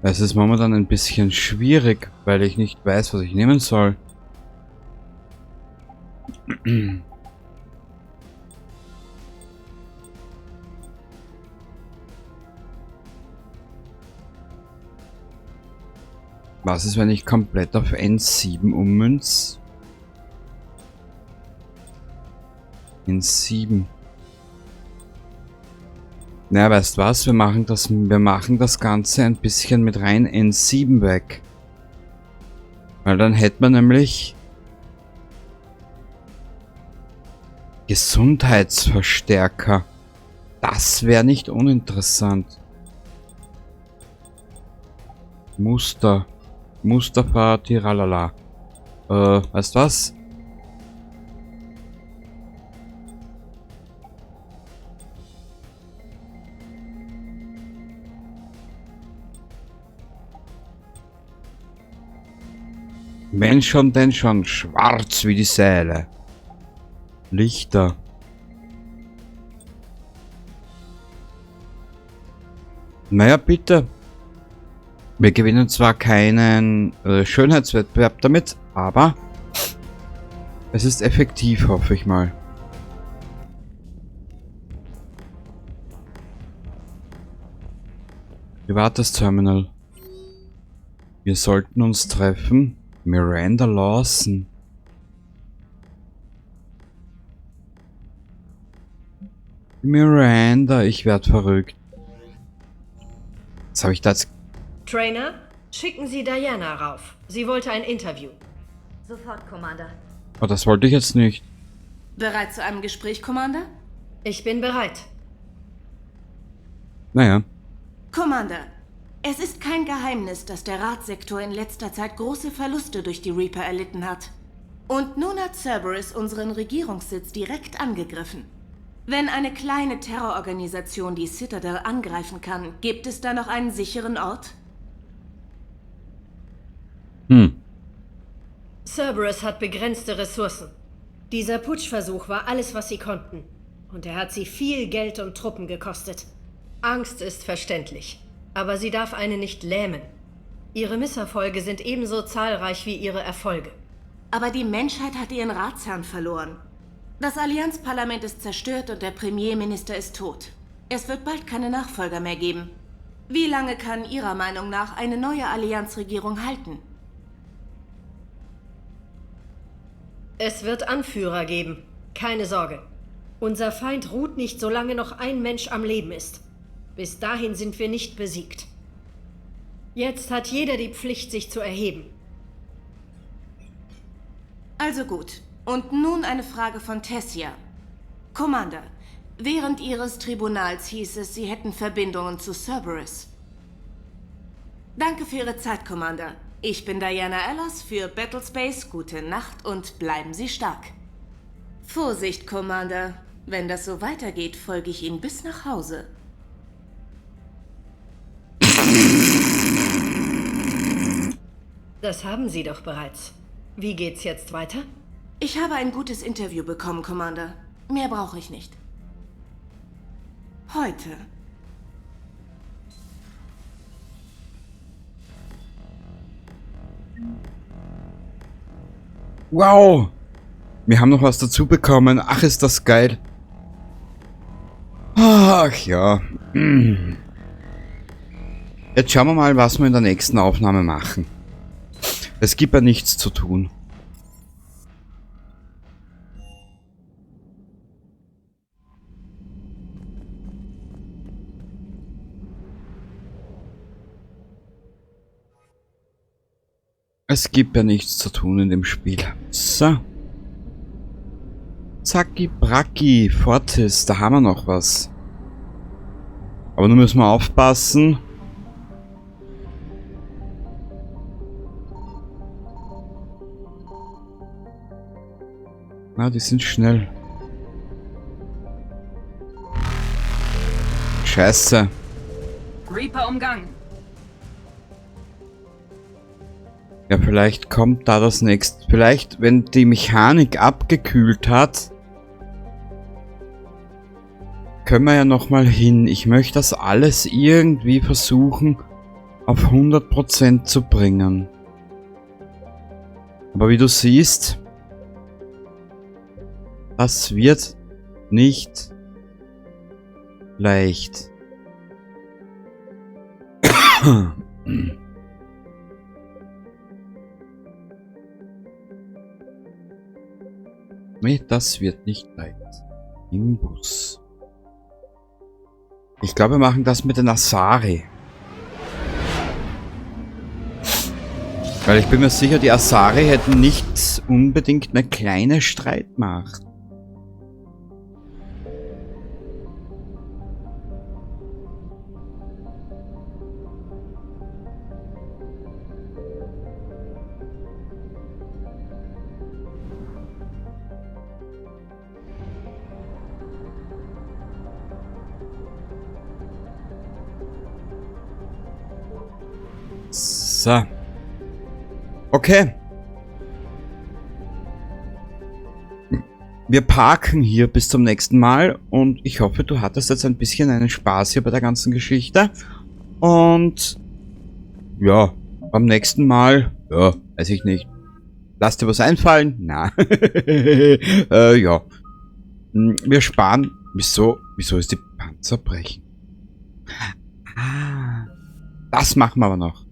Es ist momentan ein bisschen schwierig, weil ich nicht weiß, was ich nehmen soll. Was ist, wenn ich komplett auf N7 ummünze? In 7. Na, weißt was? Wir machen das Ganze ein bisschen mit rein in 7 weg. Weil dann hätte man nämlich Gesundheitsverstärker. Das wäre nicht uninteressant. Mustafa Tiralala. Weißt was? Wenn schon, denn schon. Schwarz wie die Säle. Lichter. Naja, bitte. Wir gewinnen zwar keinen Schönheitswettbewerb damit, aber es ist effektiv, hoffe ich mal. Privates Terminal. Wir sollten uns treffen. Miranda Lawson. Miranda, ich werd verrückt. Was habe ich da jetzt? Trainer, schicken Sie Diana rauf. Sie wollte ein Interview. Sofort, Commander. Oh, das wollte ich jetzt nicht. Bereit zu einem Gespräch, Commander? Ich bin bereit. Naja. Commander, es ist kein Geheimnis, dass der Ratssektor in letzter Zeit große Verluste durch die Reaper erlitten hat. Und nun hat Cerberus unseren Regierungssitz direkt angegriffen. Wenn eine kleine Terrororganisation die Citadel angreifen kann, gibt es da noch einen sicheren Ort? Cerberus hat begrenzte Ressourcen. Dieser Putschversuch war alles, was sie konnten. Und er hat sie viel Geld und Truppen gekostet. Angst ist verständlich. Aber sie darf eine nicht lähmen. Ihre Misserfolge sind ebenso zahlreich wie ihre Erfolge. Aber die Menschheit hat ihren Ratsherrn verloren. Das Allianzparlament ist zerstört und der Premierminister ist tot. Es wird bald keine Nachfolger mehr geben. Wie lange kann Ihrer Meinung nach eine neue Allianzregierung halten? Es wird Anführer geben. Keine Sorge. Unser Feind ruht nicht, solange noch ein Mensch am Leben ist. Bis dahin sind wir nicht besiegt. Jetzt hat jeder die Pflicht, sich zu erheben. Also gut. Und nun eine Frage von Tessia. Commander, während Ihres Tribunals hieß es, Sie hätten Verbindungen zu Cerberus. Danke für Ihre Zeit, Commander. Ich bin Diana Ellers für Battlespace. Gute Nacht und bleiben Sie stark. Vorsicht, Commander. Wenn das so weitergeht, folge ich Ihnen bis nach Hause. Das haben Sie doch bereits. Wie geht's jetzt weiter? Ich habe ein gutes Interview bekommen, Commander. Mehr brauche ich nicht. Heute. Wow! Wir haben noch was dazu bekommen. Ach, ist das geil. Ach ja. Jetzt schauen wir mal, was wir in der nächsten Aufnahme machen. Es gibt ja nichts zu tun. Es gibt ja nichts zu tun in dem Spiel. So. Zacki Bracki, Fortis, da haben wir noch was. Aber nun müssen wir aufpassen. Na, die sind schnell. Scheiße. Reaper umgangen. Ja, vielleicht kommt da das nächste. Vielleicht, wenn die Mechanik abgekühlt hat, können wir ja nochmal hin. Ich möchte das alles irgendwie versuchen, auf 100% zu bringen. Aber wie du siehst, das wird nicht leicht. Nee, das wird nicht leicht. Im Bus. Ich glaube, wir machen das mit den Asari. Weil ich bin mir sicher, die Asari hätten nicht unbedingt eine kleine Streitmacht. So. Okay. Wir parken hier bis zum nächsten Mal und ich hoffe, du hattest jetzt ein bisschen einen Spaß hier bei der ganzen Geschichte. Und ja, beim nächsten Mal, ja, weiß ich nicht. Lass dir was einfallen? Na. Ja. Wir sparen. Wieso ist die Panzer brechen? Ah, das machen wir aber noch.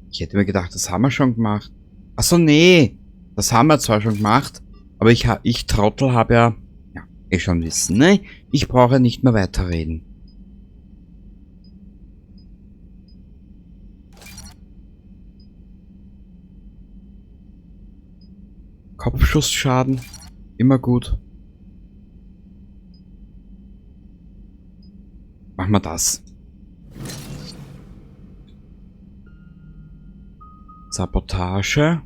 Ich hätte mir gedacht, das haben wir schon gemacht. Achso, nee. Das haben wir zwar schon gemacht, aber ich Trottel habe ja eh schon wissen, ne? Ich brauche nicht mehr weiterreden. Kopfschussschaden. Immer gut. Machen wir das. Sabotage.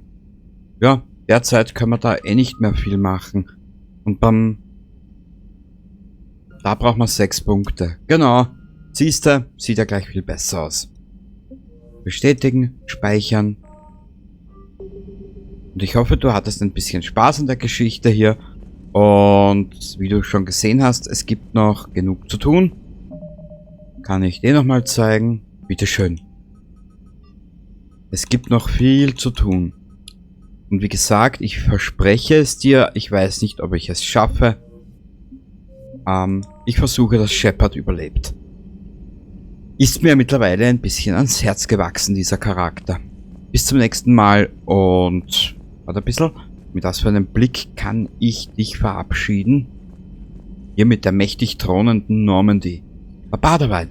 Ja, derzeit können wir da eh nicht mehr viel machen. Und da brauchen wir 6 Punkte. Genau. Siehste, sieht ja gleich viel besser aus. Bestätigen, speichern. Und ich hoffe, du hattest ein bisschen Spaß an der Geschichte hier. Und wie du schon gesehen hast, es gibt noch genug zu tun. Kann ich dir nochmal zeigen? Bitteschön. Es gibt noch viel zu tun. Und wie gesagt, ich verspreche es dir, ich weiß nicht, ob ich es schaffe. Ich versuche, dass Shepard überlebt. Ist mir mittlerweile ein bisschen ans Herz gewachsen, dieser Charakter. Bis zum nächsten Mal und... Warte ein bisschen. Mit was für einem Blick kann ich dich verabschieden? Hier mit der mächtig thronenden Normandy. Baba dabei.